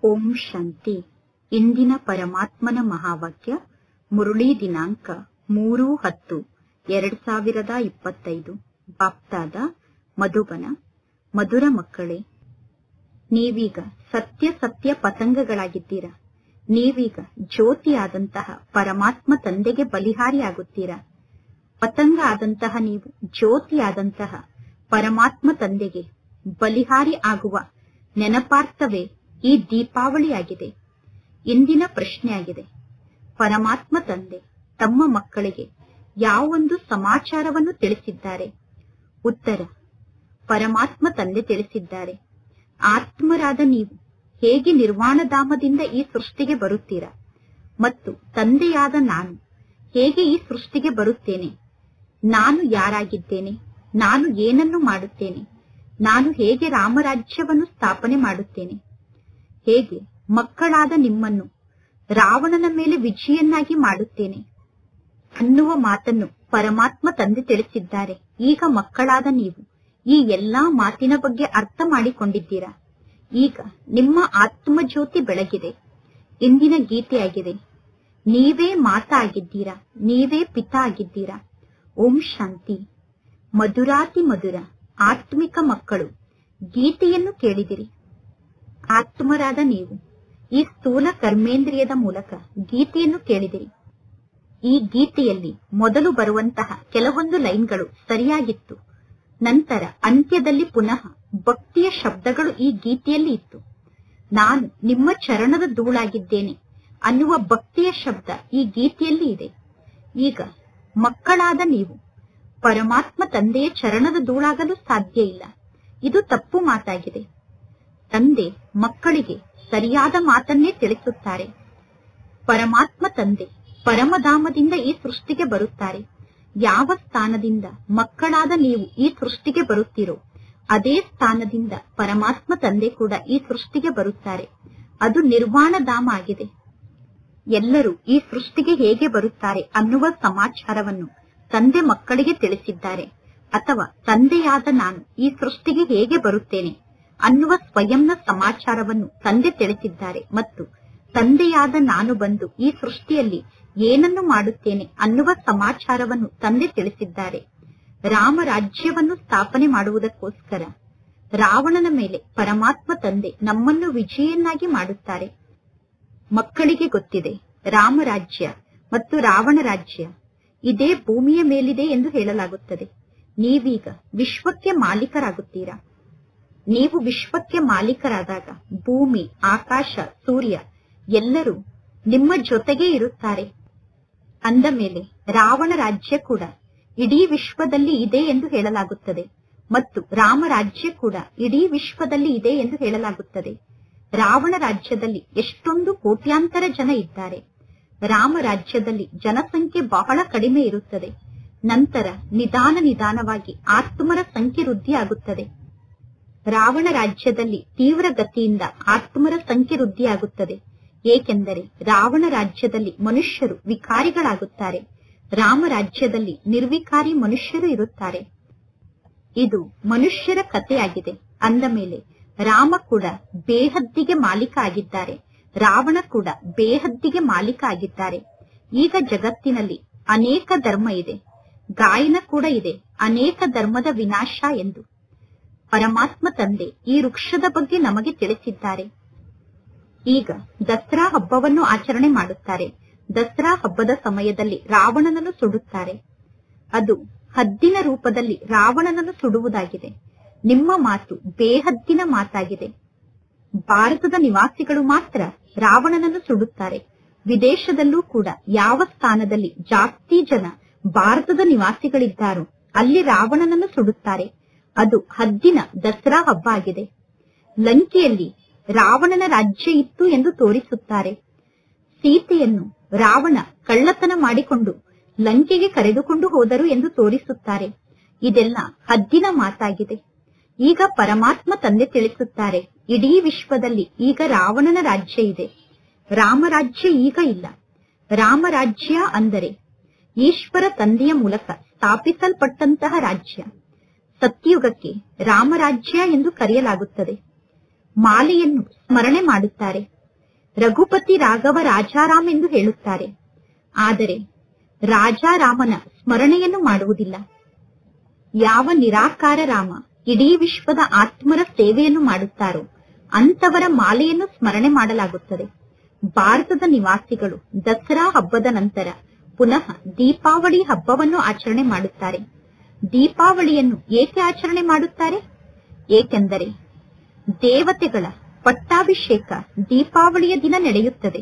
ಓಂ ಶಾಂತಿ. ಇಂದಿನ ಪರಮಾತ್ಮನ ಮಹಾವಾಕ್ಯ ಮುರುಳಿ ದಿನಾಂಕ 3-10-2025. ಬಾಪ್ತಾದ ಮಧುಬನ. ಮಧುರ ಮಕ್ಕಳೇ, ನೀವೀಗ ಸತ್ಯ ಪತಂಗಗಳಾಗಿದ್ದೀರಾ. ನೀವೀಗ ಜ್ಯೋತಿಯಾದಂತಹ ಪರಮಾತ್ಮ ತಂದೆಗೆ ಬಲಿಹಾರಿಯಾಗುತ್ತೀರಾ. ಪತಂಗ ಆದಂತಹ ನೀವು ಜ್ಯೋತಿಯಾದಂತಹ ಪರಮಾತ್ಮ ತಂದೆಗೆ ಬಲಿಹಾರಿ ಆಗುವ ನೆನಪಾರ್ಥವೇ ಈ ದೀಪಾವಳಿಯಾಗಿದೆ. ಇಂದಿನ ಪ್ರಶ್ನೆಯಾಗಿದೆ, ಪರಮಾತ್ಮ ತಂದೆ ತಮ್ಮ ಮಕ್ಕಳಿಗೆ ಯಾವೊಂದು ಸಮಾಚಾರವನ್ನು ತಿಳಿಸಿದ್ದಾರೆ? ಉತ್ತರ, ಪರಮಾತ್ಮ ತಂದೆ ತಿಳಿಸಿದ್ದಾರೆ, ಆತ್ಮರಾದ ನೀವು ಹೇಗೆ ನಿರ್ವಾಣಧಾಮದಿಂದ ಈ ಸೃಷ್ಟಿಗೆ ಬರುತ್ತೀರಾ ಮತ್ತು ತಂದೆಯಾದ ನಾನು ಹೇಗೆ ಈ ಸೃಷ್ಟಿಗೆ ಬರುತ್ತೇನೆ, ನಾನು ಯಾರಾಗಿದ್ದೇನೆ, ನಾನು ಏನನ್ನು ಮಾಡುತ್ತೇನೆ, ನಾನು ಹೇಗೆ ರಾಮರಾಜ್ಯವನ್ನು ಸ್ಥಾಪನೆ ಮಾಡುತ್ತೇನೆ, ಹೇಗೆ ಮಕ್ಕಳಾದ ನಿಮ್ಮನ್ನು ರಾವಣನ ಮೇಲೆ ವಿಜಯನ್ನಾಗಿ ಮಾಡುತ್ತೇನೆ ಅನ್ನುವ ಮಾತನ್ನು ಪರಮಾತ್ಮ ತಂದೆ ತಿಳಿಸಿದ್ದಾರೆ. ಈಗ ಮಕ್ಕಳಾದ ನೀವು ಈ ಎಲ್ಲಾ ಮಾತಿನ ಬಗ್ಗೆ ಅರ್ಥ ಮಾಡಿಕೊಂಡಿದ್ದೀರಾ. ಈಗ ನಿಮ್ಮ ಆತ್ಮಜ್ಯೋತಿ ಬೆಳಗಿದೆ. ಇಂದಿನ ಗೀತೆಯಾಗಿದೆ, ನೀವೇ ಮಾತಾ ಆಗಿದ್ದೀರಾ, ನೀವೇ ಪಿತಾ ಆಗಿದ್ದೀರಾ. ಓಂ ಶಾಂತಿ. ಮಧುರಾತಿ ಮಧುರ ಆತ್ಮಿಕ ಮಕ್ಕಳು, ಗೀತೆಯನ್ನು ಕೇಳಿದಿರಿ. ಆತ್ಮರಾದ ನೀವು ಈ ಸ್ಥೂಲ ಕರ್ಮೇಂದ್ರಿಯದ ಮೂಲಕ ಗೀತೆಯನ್ನು ಕೇಳಿದಿರಿ. ಈ ಗೀತೆಯಲ್ಲಿ ಮೊದಲು ಬರುವಂತಹ ಕೆಲವೊಂದು ಲೈನ್ಗಳು ಸರಿಯಾಗಿತ್ತು. ನಂತರ ಅಂತ್ಯದಲ್ಲಿ ಪುನಃ ಭಕ್ತಿಯ ಶಬ್ದಗಳು ಈ ಗೀತೆಯಲ್ಲಿ ಇತ್ತು. ನಾನು ನಿಮ್ಮ ಚರಣದ ಧೂಳಾಗಿದ್ದೇನೆ ಅನ್ನುವ ಭಕ್ತಿಯ ಶಬ್ದ ಈ ಗೀತೆಯಲ್ಲಿ ಇದೆ. ಈಗ ಮಕ್ಕಳಾದ ನೀವು ಪರಮಾತ್ಮ ತಂದೆಯ ಚರಣದ ಧೂಳಾಗಲು ಸಾಧ್ಯ ಇಲ್ಲ. ಇದು ತಪ್ಪು ಮಾತಾಗಿದೆ. ತಂದೆ ಮಕ್ಕಳಿಗೆ ಸರಿಯಾದ ಮಾತನ್ನೇ ತಿಳಿಸುತ್ತಾರೆ. ಪರಮಾತ್ಮ ತಂದೆ ಪರಮಧಾಮದಿಂದ ಈ ಸೃಷ್ಟಿಗೆ ಬರುತ್ತಾರೆ. ಯಾವ ಸ್ಥಾನದಿಂದ ಮಕ್ಕಳಾದ ನೀವು ಈ ಸೃಷ್ಟಿಗೆ ಬರುತ್ತೀರೋ ಅದೇ ಸ್ಥಾನದಿಂದ ಪರಮಾತ್ಮ ತಂದೆ ಕೂಡ ಈ ಸೃಷ್ಟಿಗೆ ಬರುತ್ತಾರೆ. ಅದು ನಿರ್ವಾಣಧಾಮ ಆಗಿದೆ. ಎಲ್ಲರೂ ಈ ಸೃಷ್ಟಿಗೆ ಹೇಗೆ ಬರುತ್ತಾರೆ ಅನ್ನುವ ಸಮಾಚಾರವನ್ನು ತಂದೆ ಮಕ್ಕಳಿಗೆ ತಿಳಿಸಿದ್ದಾರೆ. ಅಥವಾ ತಂದೆಯಾದ ನಾನು ಈ ಸೃಷ್ಟಿಗೆ ಹೇಗೆ ಬರುತ್ತೇನೆ ಅನ್ನುವ ಸ್ವಯಂನ ಸಮಾಚಾರವನ್ನು ತಂದೆ ತಿಳಿಸಿದ್ದಾರೆ. ಮತ್ತು ತಂದೆಯಾದ ನಾನು ಬಂದು ಈ ಸೃಷ್ಟಿಯಲ್ಲಿ ಏನನ್ನು ಮಾಡುತ್ತೇನೆ ಅನ್ನುವ ಸಮಾಚಾರವನ್ನು ತಂದೆ ತಿಳಿಸಿದ್ದಾರೆ. ರಾಮರಾಜ್ಯವನ್ನು ಸ್ಥಾಪನೆ ಮಾಡುವುದಕ್ಕೋಸ್ಕರ ರಾವಣನ ಮೇಲೆ ಪರಮಾತ್ಮ ತಂದೆ ನಮ್ಮನ್ನು ವಿಜಯನ್ನಾಗಿ ಮಾಡುತ್ತಾರೆ. ಮಕ್ಕಳಿಗೆ ಗೊತ್ತಿದೆ, ರಾಮರಾಜ್ಯ ಮತ್ತು ರಾವಣ ರಾಜ್ಯ ಇದೇ ಭೂಮಿಯ ಮೇಲಿದೆ ಎಂದು ಹೇಳಲಾಗುತ್ತದೆ. ನೀವೀಗ ವಿಶ್ವಕ್ಕೆ ಮಾಲೀಕರಾಗುತ್ತೀರಾ. ನೀವು ವಿಶ್ವಕ್ಕೆ ಮಾಲೀಕರಾದಾಗ ಭೂಮಿ, ಆಕಾಶ, ಸೂರ್ಯ ಎಲ್ಲರೂ ನಿಮ್ಮ ಜೊತೆಗೇ ಇರುತ್ತಾರೆ. ಅಂದ ಮೇಲೆ ರಾವಣ ರಾಜ್ಯ ಕೂಡ ಇಡೀ ವಿಶ್ವದಲ್ಲಿ ಇದೆ ಎಂದು ಹೇಳಲಾಗುತ್ತದೆ ಮತ್ತು ರಾಮರಾಜ್ಯ ಕೂಡ ಇಡೀ ವಿಶ್ವದಲ್ಲಿ ಇದೆ ಎಂದು ಹೇಳಲಾಗುತ್ತದೆ. ರಾವಣ ರಾಜ್ಯದಲ್ಲಿ ಎಷ್ಟೊಂದು ಕೋಟ್ಯಾಂತರ ಜನ ಇದ್ದಾರೆ. ರಾಮರಾಜ್ಯದಲ್ಲಿ ಜನಸಂಖ್ಯೆ ಬಹಳ ಕಡಿಮೆ ಇರುತ್ತದೆ. ನಂತರ ನಿಧಾನವಾಗಿ ಆತ್ಮರ ಸಂಖ್ಯೆ ವೃದ್ಧಿಯಾಗುತ್ತದೆ. ರಾವಣ ರಾಜ್ಯದಲ್ಲಿ ತೀವ್ರ ಗತಿಯಿಂದ ಆತ್ಮರ ಸಂಖ್ಯೆ ವೃದ್ಧಿಯಾಗುತ್ತದೆ. ಏಕೆಂದರೆ ರಾವಣ ರಾಜ್ಯದಲ್ಲಿ ಮನುಷ್ಯರು ವಿಕಾರಿಗಳಾಗುತ್ತಾರೆ. ರಾಮರಾಜ್ಯದಲ್ಲಿ ನಿರ್ವಿಕಾರಿ ಮನುಷ್ಯರು ಇರುತ್ತಾರೆ. ಇದು ಮನುಷ್ಯರ ಕಥೆಯಾಗಿದೆ. ಅಂದ ಮೇಲೆ ರಾಮ ಕೂಡ ಬೇಹದ್ದಿಗೆ ಮಾಲೀಕ ಆಗಿದ್ದಾರೆ, ರಾವಣ ಕೂಡ ಬೇಹದ್ದಿಗೆ ಮಾಲೀಕ ಆಗಿದ್ದಾರೆ. ಈಗ ಜಗತ್ತಿನಲ್ಲಿ ಅನೇಕ ಧರ್ಮ ಇದೆ, ಗಾಯನ ಕೂಡ ಇದೆ, ಅನೇಕ ಧರ್ಮದ ವಿನಾಶ ಎಂದು ಪರಮಾತ್ಮ ತಂದೆ ಈ ವೃಕ್ಷದ ಬಗ್ಗೆ ನಮಗೆ ತಿಳಿಸಿದ್ದಾರೆ. ಈಗ ದಸರಾ ಹಬ್ಬವನ್ನು ಆಚರಣೆ ಮಾಡುತ್ತಾರೆ. ದಸರಾ ಹಬ್ಬದ ಸಮಯದಲ್ಲಿ ರಾವಣನನ್ನು ಸುಡುತ್ತಾರೆ. ಅದು ಹದ್ದಿನ ರೂಪದಲ್ಲಿ ರಾವಣನನ್ನು ಸುಡುವುದಾಗಿದೆ. ನಿಮ್ಮ ಮಾತು ಬೇಹದ್ದಿನ ಮಾತಾಗಿದೆ. ಭಾರತದ ನಿವಾಸಿಗಳು ಮಾತ್ರ ರಾವಣನನ್ನು ಸುಡುತ್ತಾರೆ. ವಿದೇಶದಲ್ಲೂ ಕೂಡ ಯಾವ ಸ್ಥಾನದಲ್ಲಿ ಜಾಸ್ತಿ ಜನ ಭಾರತದ ನಿವಾಸಿಗಳಿದ್ದಾರೋ ಅಲ್ಲಿ ರಾವಣನನ್ನು ಸುಡುತ್ತಾರೆ. ಅದು ಹದ್ದಿನ ದಸರಾ ಹಬ್ಬ ಆಗಿದೆ. ಲಂಕೆಯಲ್ಲಿ ರಾವಣನ ರಾಜ್ಯ ಇತ್ತು ಎಂದು ತೋರಿಸುತ್ತಾರೆ. ಸೀತೆಯನ್ನು ರಾವಣ ಕಳ್ಳತನ ಮಾಡಿಕೊಂಡು ಲಂಕೆಗೆ ಕರೆದುಕೊಂಡು ಹೋದರು ಎಂದು ತೋರಿಸುತ್ತಾರೆ. ಇದೆಲ್ಲ ಹದ್ದಿನ ಮಾತಾಗಿದೆ. ಈಗ ಪರಮಾತ್ಮ ತಂದೆ ತಿಳಿಸುತ್ತಾರೆ, ಇಡೀ ವಿಶ್ವದಲ್ಲಿ ಈಗ ರಾವಣನ ರಾಜ್ಯ ಇದೆ, ರಾಮರಾಜ್ಯ ಈಗ ಇಲ್ಲ. ರಾಮರಾಜ್ಯ ಅಂದರೆ ಈಶ್ವರ ತಂದೆಯ ಮೂಲಕ ಸ್ಥಾಪಿಸಲ್ಪಟ್ಟಂತಹ ರಾಜ್ಯ. ಸತ್ಯುಗಕ್ಕೆ ರಾಮರಾಜ್ಯ ಎಂದು ಕರೆಯಲಾಗುತ್ತದೆ. ಮಾಲೆಯನ್ನು ಸ್ಮರಣೆ ಮಾಡುತ್ತಾರೆ. ರಘುಪತಿ ರಾಘವ ರಾಜಾರಾಮ್ ಎಂದು ಹೇಳುತ್ತಾರೆ. ಆದರೆ ರಾಜಾರಾಮನ ಸ್ಮರಣೆಯನ್ನು ಮಾಡುವುದಿಲ್ಲ. ಯಾವ ನಿರಾಕಾರ ರಾಮ ಇಡೀ ವಿಶ್ವದ ಆತ್ಮರ ಸೇವೆಯನ್ನು ಮಾಡುತ್ತಾರೋ ಅಂತವರ ಮಾಲೆಯನ್ನು ಸ್ಮರಣೆ ಮಾಡಲಾಗುತ್ತದೆ. ಭಾರತದ ನಿವಾಸಿಗಳು ದಸರಾ ಹಬ್ಬದ ನಂತರ ಪುನಃ ದೀಪಾವಳಿ ಹಬ್ಬವನ್ನು ಆಚರಣೆ ಮಾಡುತ್ತಾರೆ. ದೀಪಾವಳಿಯನ್ನು ಏಕೆ ಆಚರಣೆ ಮಾಡುತ್ತಾರೆ? ಏಕೆಂದರೆ ದೇವತೆಗಳ ಪಟ್ಟಾಭಿಷೇಕ ದೀಪಾವಳಿಯ ದಿನ ನಡೆಯುತ್ತದೆ.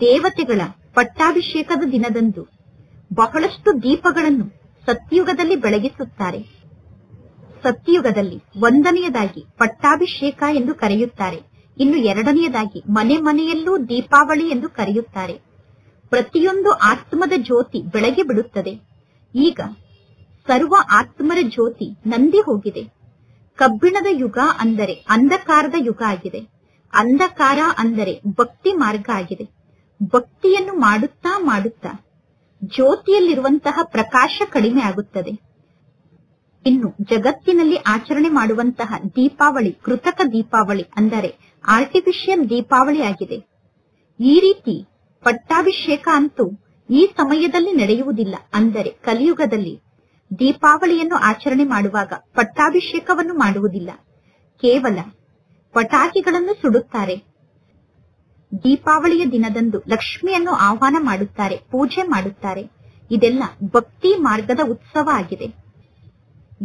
ದೇವತೆಗಳ ಪಟ್ಟಾಭಿಷೇಕದ ದಿನದಂದು ಬಹಳಷ್ಟು ದೀಪಗಳನ್ನು ಸತ್ಯುಗದಲ್ಲಿ ಬೆಳಗಿಸುತ್ತಾರೆ. ಸತ್ಯುಗದಲ್ಲಿ ಒಂದನೆಯದಾಗಿ ಪಟ್ಟಾಭಿಷೇಕ ಎಂದು ಕರೆಯುತ್ತಾರೆ. ಇನ್ನು ಎರಡನೆಯದಾಗಿ ಮನೆ ಮನೆಯಲ್ಲೂ ದೀಪಾವಳಿ ಎಂದು ಕರೆಯುತ್ತಾರೆ. ಪ್ರತಿಯೊಂದು ಆತ್ಮದ ಜ್ಯೋತಿ ಬೆಳಗಿ ಬಿಡುತ್ತದೆ. ಈಗ ಸರ್ವ ಆತ್ಮರ ಜ್ಯೋತಿ ನಂದಿ ಹೋಗಿದೆ. ಕಬ್ಬಿಣದ ಯುಗ ಅಂದರೆ ಅಂಧಕಾರದ ಯುಗ ಆಗಿದೆ. ಅಂಧಕಾರ ಅಂದರೆ ಭಕ್ತಿ ಮಾರ್ಗ ಆಗಿದೆ. ಭಕ್ತಿಯನ್ನು ಮಾಡುತ್ತಾ ಮಾಡುತ್ತಾ ಜ್ಯೋತಿಯಲ್ಲಿರುವಂತಹ ಪ್ರಕಾಶ ಕಡಿಮೆ ಆಗುತ್ತದೆ. ಇನ್ನು ಜಗತ್ತಿನಲ್ಲಿ ಆಚರಣೆ ಮಾಡುವಂತಹ ದೀಪಾವಳಿ ಕೃತಕ ದೀಪಾವಳಿ ಅಂದರೆ ಆರ್ಟಿಫಿಷಿಯಲ್ ದೀಪಾವಳಿ ಆಗಿದೆ. ಈ ರೀತಿ ಪಟ್ಟಾಭಿಷೇಕ ಅಂತೂ ಈ ಸಮಯದಲ್ಲಿ ನಡೆಯುವುದಿಲ್ಲ. ಅಂದರೆ ಕಲಿಯುಗದಲ್ಲಿ ದೀಪಾವಳಿಯನ್ನು ಆಚರಣೆ ಮಾಡುವಾಗ ಪಟ್ಟಾಭಿಷೇಕವನ್ನು ಮಾಡುವುದಿಲ್ಲ. ಕೇವಲ ಪಟಾಕಿಗಳನ್ನು ಸುಡುತ್ತಾರೆ. ದೀಪಾವಳಿಯ ದಿನದಂದು ಲಕ್ಷ್ಮಿಯನ್ನು ಆಹ್ವಾನ ಮಾಡುತ್ತಾರೆ, ಪೂಜೆ ಮಾಡುತ್ತಾರೆ. ಇದೆಲ್ಲ ಭಕ್ತಿ ಮಾರ್ಗದ ಉತ್ಸವ ಆಗಿದೆ.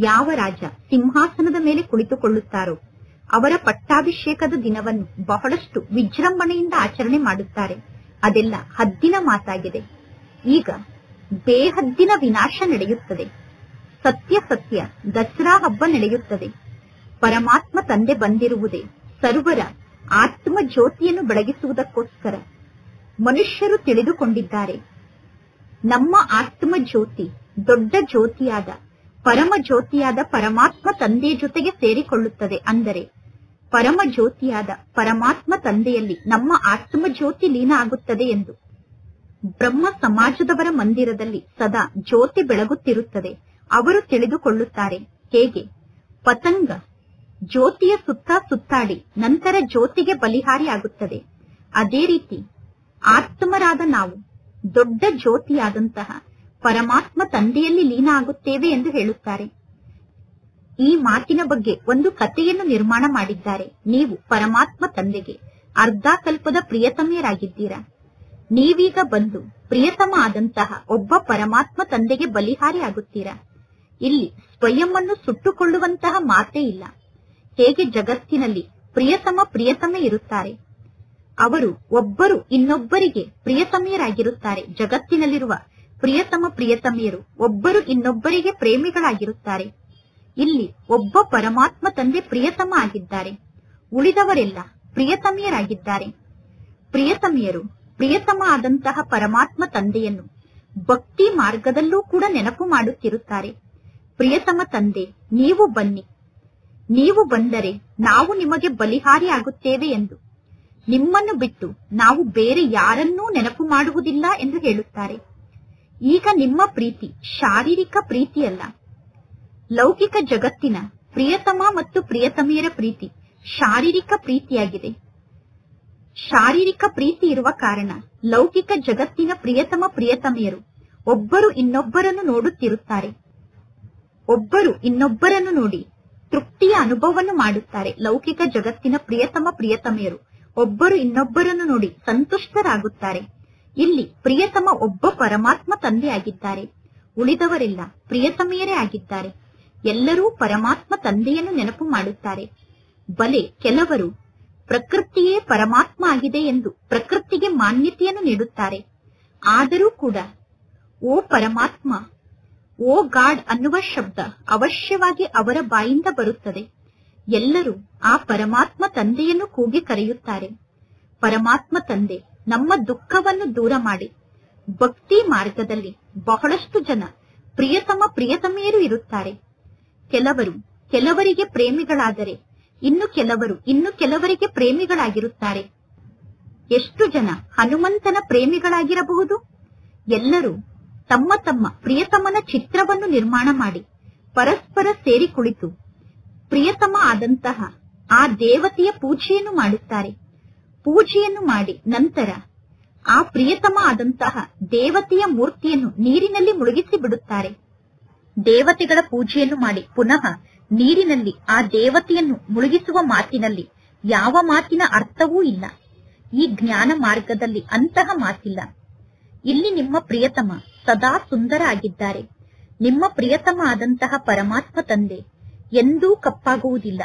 ಯಾವ ರಾಜ ಸಿಂಹಾಸನದ ಮೇಲೆ ಕುಳಿತುಕೊಳ್ಳುತ್ತಾರೋ ಅವರ ಪಟ್ಟಾಭಿಷೇಕದ ದಿನವನ್ನು ಬಹಳಷ್ಟು ವಿಜೃಂಭಣೆಯಿಂದ ಆಚರಣೆ ಮಾಡುತ್ತಾರೆ. ಅದೆಲ್ಲ ಹದ್ದಿನ ಮಾತಾಗಿದೆ. ಈಗ ಬೇಹದ್ದಿನ ವಿನಾಶ ನಡೆಯುತ್ತದೆ. ಸತ್ಯ ಸತ್ಯ ದಸರಾ ಹಬ್ಬ ನಡೆಯುತ್ತದೆ. ಪರಮಾತ್ಮ ತಂದೆ ಬಂದಿರುವುದೇ ಸರ್ವರ ಆತ್ಮ ಜ್ಯೋತಿಯನ್ನು ಬೆಳಗಿಸುವುದಕ್ಕೋಸ್ಕರ. ಮನುಷ್ಯರು ತಿಳಿದುಕೊಂಡಿದ್ದಾರೆ, ನಮ್ಮ ಆತ್ಮ ಜ್ಯೋತಿ ದೊಡ್ಡ ಜ್ಯೋತಿಯಾದ ಪರಮ ಜ್ಯೋತಿಯಾದ ಪರಮಾತ್ಮ ತಂದೆಯ ಜೊತೆಗೆ ಸೇರಿಕೊಳ್ಳುತ್ತದೆ. ಅಂದರೆ ಪರಮ ಜ್ಯೋತಿಯಾದ ಪರಮಾತ್ಮ ತಂದೆಯಲ್ಲಿ ನಮ್ಮ ಆತ್ಮ ಜ್ಯೋತಿ ಲೀನ ಆಗುತ್ತದೆ ಎಂದು. ಬ್ರಹ್ಮ ಸಮಾಜದವರ ಮಂದಿರದಲ್ಲಿ ಸದಾ ಜ್ಯೋತಿ ಬೆಳಗುತ್ತಿರುತ್ತದೆ. ಅವರು ತಿಳಿದುಕೊಳ್ಳುತ್ತಾರೆ, ಹೇಗೆ ಪತಂಗ ಜ್ಯೋತಿಯ ಸುತ್ತ ಸುತ್ತಾಡಿ ನಂತರ ಜ್ಯೋತಿಗೆ ಬಲಿಹಾರಿಯಾಗುತ್ತದೆ. ಅದೇ ರೀತಿ ಆತ್ಮರಾದ ನಾವು ದೊಡ್ಡ ಜ್ಯೋತಿಯಾದಂತಹ ಪರಮಾತ್ಮ ತಂದೆಯಲ್ಲಿ ಲೀನ ಆಗುತ್ತೇವೆ ಎಂದು ಹೇಳುತ್ತಾರೆ. ಈ ಮಾತಿನ ಬಗ್ಗೆ ಒಂದು ಕಥೆಯನ್ನು ನಿರ್ಮಾಣ ಮಾಡಿದ್ದಾರೆ. ನೀವು ಪರಮಾತ್ಮ ತಂದೆಗೆ ಅರ್ಧ ಕಲ್ಪದ ಪ್ರಿಯತಮೆಯರಾಗಿದ್ದೀರಾ. ನೀವೀಗ ಬಂದು ಪ್ರಿಯತಮ ಆದಂತಹ ಒಬ್ಬ ಪರಮಾತ್ಮ ತಂದೆಗೆ ಬಲಿಹಾರಿ ಆಗುತ್ತೀರಾ. ಇಲ್ಲಿ ಸ್ವಯಂವನ್ನು ಸುಟ್ಟುಕೊಳ್ಳುವಂತಹ ಮಾತೇ ಇಲ್ಲ. ಹೇಗೆ ಜಗತ್ತಿನಲ್ಲಿ ಪ್ರಿಯತಮ ಪ್ರಿಯತಮೆ ಇರುತ್ತಾರೆ, ಅವರು ಒಬ್ಬರು ಇನ್ನೊಬ್ಬರಿಗೆ ಪ್ರಿಯತಮೆಯರಾಗಿರುತ್ತಾರೆ. ಜಗತ್ತಿನಲ್ಲಿರುವ ಪ್ರಿಯತಮ ಪ್ರಿಯತಮೆಯರು ಒಬ್ಬರು ಇನ್ನೊಬ್ಬರಿಗೆ ಪ್ರೇಮಿಗಳಾಗಿರುತ್ತಾರೆ. ಇಲ್ಲಿ ಒಬ್ಬ ಪರಮಾತ್ಮ ತಂದೆ ಪ್ರಿಯತಮ ಆಗಿದ್ದಾರೆ, ಉಳಿದವರೆಲ್ಲ ಪ್ರಿಯತಮೆಯರಾಗಿದ್ದಾರೆ. ಪ್ರಿಯತಮೆಯರು ಪ್ರಿಯತಮ ಆದಂತಹ ಪರಮಾತ್ಮ ತಂದೆಯನ್ನು ಭಕ್ತಿ ಮಾರ್ಗದಲ್ಲೂ ಕೂಡ ನೆನಪು ಮಾಡುತ್ತಿರುತ್ತಾರೆ. ಪ್ರಿಯತಮ ತಂದೆ, ನೀವು ಬನ್ನಿ, ನೀವು ಬಂದರೆ ನಾವು ನಿಮಗೆ ಬಲಿಹಾರಿ ಆಗುತ್ತೇವೆ ಎಂದು. ನಿಮ್ಮನ್ನು ಬಿಟ್ಟು ನಾವು ಬೇರೆ ಯಾರನ್ನೂ ನೆನಪು ಮಾಡುವುದಿಲ್ಲ ಎಂದು ಹೇಳುತ್ತಾರೆ. ಈಗ ನಿಮ್ಮ ಪ್ರೀತಿ ಶಾರೀರಿಕ ಪ್ರೀತಿಯಲ್ಲ. ಲೌಕಿಕ ಜಗತ್ತಿನ ಪ್ರಿಯತಮ ಮತ್ತು ಪ್ರಿಯತಮೆಯರ ಪ್ರೀತಿ ಶಾರೀರಿಕ ಪ್ರೀತಿಯಾಗಿದೆ. ಶಾರೀರಿಕ ಪ್ರೀತಿ ಇರುವ ಕಾರಣ ಲೌಕಿಕ ಜಗತ್ತಿನ ಪ್ರಿಯತಮ ಪ್ರಿಯತಮೆಯರು ಒಬ್ಬರು ಇನ್ನೊಬ್ಬರನ್ನು ನೋಡುತ್ತಿರುತ್ತಾರೆ. ಒಬ್ಬರು ಇನ್ನೊಬ್ಬರನ್ನು ನೋಡಿ ತೃಪ್ತಿಯ ಅನುಭವವನ್ನು ಮಾಡುತ್ತಾರೆ. ಲೌಕಿಕ ಜಗತ್ತಿನ ಪ್ರಿಯತಮ ಪ್ರಿಯತಮೆಯರು ಒಬ್ಬರು ಇನ್ನೊಬ್ಬರನ್ನು ನೋಡಿ ಸಂತುಷ್ಟರಾಗುತ್ತಾರೆ. ಇಲ್ಲಿ ಪ್ರಿಯತಮ ಒಬ್ಬ ಪರಮಾತ್ಮ ತಂದೆ ಆಗಿದ್ದಾರೆ, ಉಳಿದವರೆಲ್ಲ ಪ್ರಿಯತಮೆಯರೇ ಆಗಿದ್ದಾರೆ. ಎಲ್ಲರೂ ಪರಮಾತ್ಮ ತಂದೆಯನ್ನು ನೆನಪು ಮಾಡುತ್ತಾರೆ. ಬಲೆ ಕೆಲವರು ಪ್ರಕೃತಿಯೇ ಪರಮಾತ್ಮ ಆಗಿದೆ ಎಂದು ಪ್ರಕೃತಿಗೆ ಮಾನ್ಯತೆಯನ್ನು ನೀಡುತ್ತಾರೆ. ಆದರೂ ಕೂಡ ಓ ಪರಮಾತ್ಮ, ಓ ಗಾಡ್ ಅನ್ನುವ ಶಬ್ದ ಅವಶ್ಯವಾಗಿ ಅವರ ಬಾಯಿಂದ ಬರುತ್ತದೆ. ಎಲ್ಲರೂ ಆ ಪರಮಾತ್ಮ ತಂದೆಯನ್ನು ಕೂಗಿ ಕರೆಯುತ್ತಾರೆ. ಪರಮಾತ್ಮ ತಂದೆ ನಮ್ಮ ದುಃಖವನ್ನು ದೂರ ಮಾಡಿ. ಭಕ್ತಿ ಮಾರ್ಗದಲ್ಲಿ ಬಹಳಷ್ಟು ಜನ ಪ್ರಿಯತಮ ಪ್ರಿಯತಮೆಯರು ಇರುತ್ತಾರೆ. ಕೆಲವರಿಗೆ ಪ್ರೇಮಿಗಳಾದರೆ ಇನ್ನು ಕೆಲವರಿಗೆ ಪ್ರೇಮಿಗಳಾಗಿರುತ್ತಾರೆ. ಎಷ್ಟು ಜನ ಹನುಮಂತನ ಪ್ರೇಮಿಗಳಾಗಿರಬಹುದು? ಎಲ್ಲರೂ ತಮ್ಮ ತಮ್ಮ ಪ್ರಿಯತಮನ ಚಿತ್ರವನ್ನು ನಿರ್ಮಾಣ ಮಾಡಿ ಪರಸ್ಪರ ಸೇರಿ ಕುಳಿತು ಪ್ರಿಯತಮ ಆದಂತಹ ಆ ದೇವತೆಯ ಪೂಜೆಯನ್ನು ಮಾಡುತ್ತಾರೆ. ಪೂಜೆಯನ್ನು ಮಾಡಿ ನಂತರ ಆ ಪ್ರಿಯತಮ ಆದಂತಹ ದೇವತೆಯ ಮೂರ್ತಿಯನ್ನು ನೀರಿನಲ್ಲಿ ಮುಳುಗಿಸಿ ಬಿಡುತ್ತಾರೆ. ದೇವತೆಗಳ ಪೂಜೆಯನ್ನು ಮಾಡಿ ಪುನಃ ನೀರಿನಲ್ಲಿ ಆ ದೇವತೆಯನ್ನು ಮುಳುಗಿಸುವ ಮಾತಿನಲ್ಲಿ ಯಾವ ಮಾತಿನ ಅರ್ಥವೂ ಇಲ್ಲ. ಈ ಜ್ಞಾನ ಮಾರ್ಗದಲ್ಲಿ ಅಂತಹ ಮಾತಿಲ್ಲ. ಇಲ್ಲಿ ನಿಮ್ಮ ಪ್ರಿಯತಮ ಸದಾ ಸುಂದರ ಆಗಿದ್ದಾರೆ. ನಿಮ್ಮ ಪ್ರಿಯತಮ ಆದಂತಹ ಪರಮಾತ್ಮ ತಂದೆ ಎಂದೂ ಕಪ್ಪಾಗುವುದಿಲ್ಲ.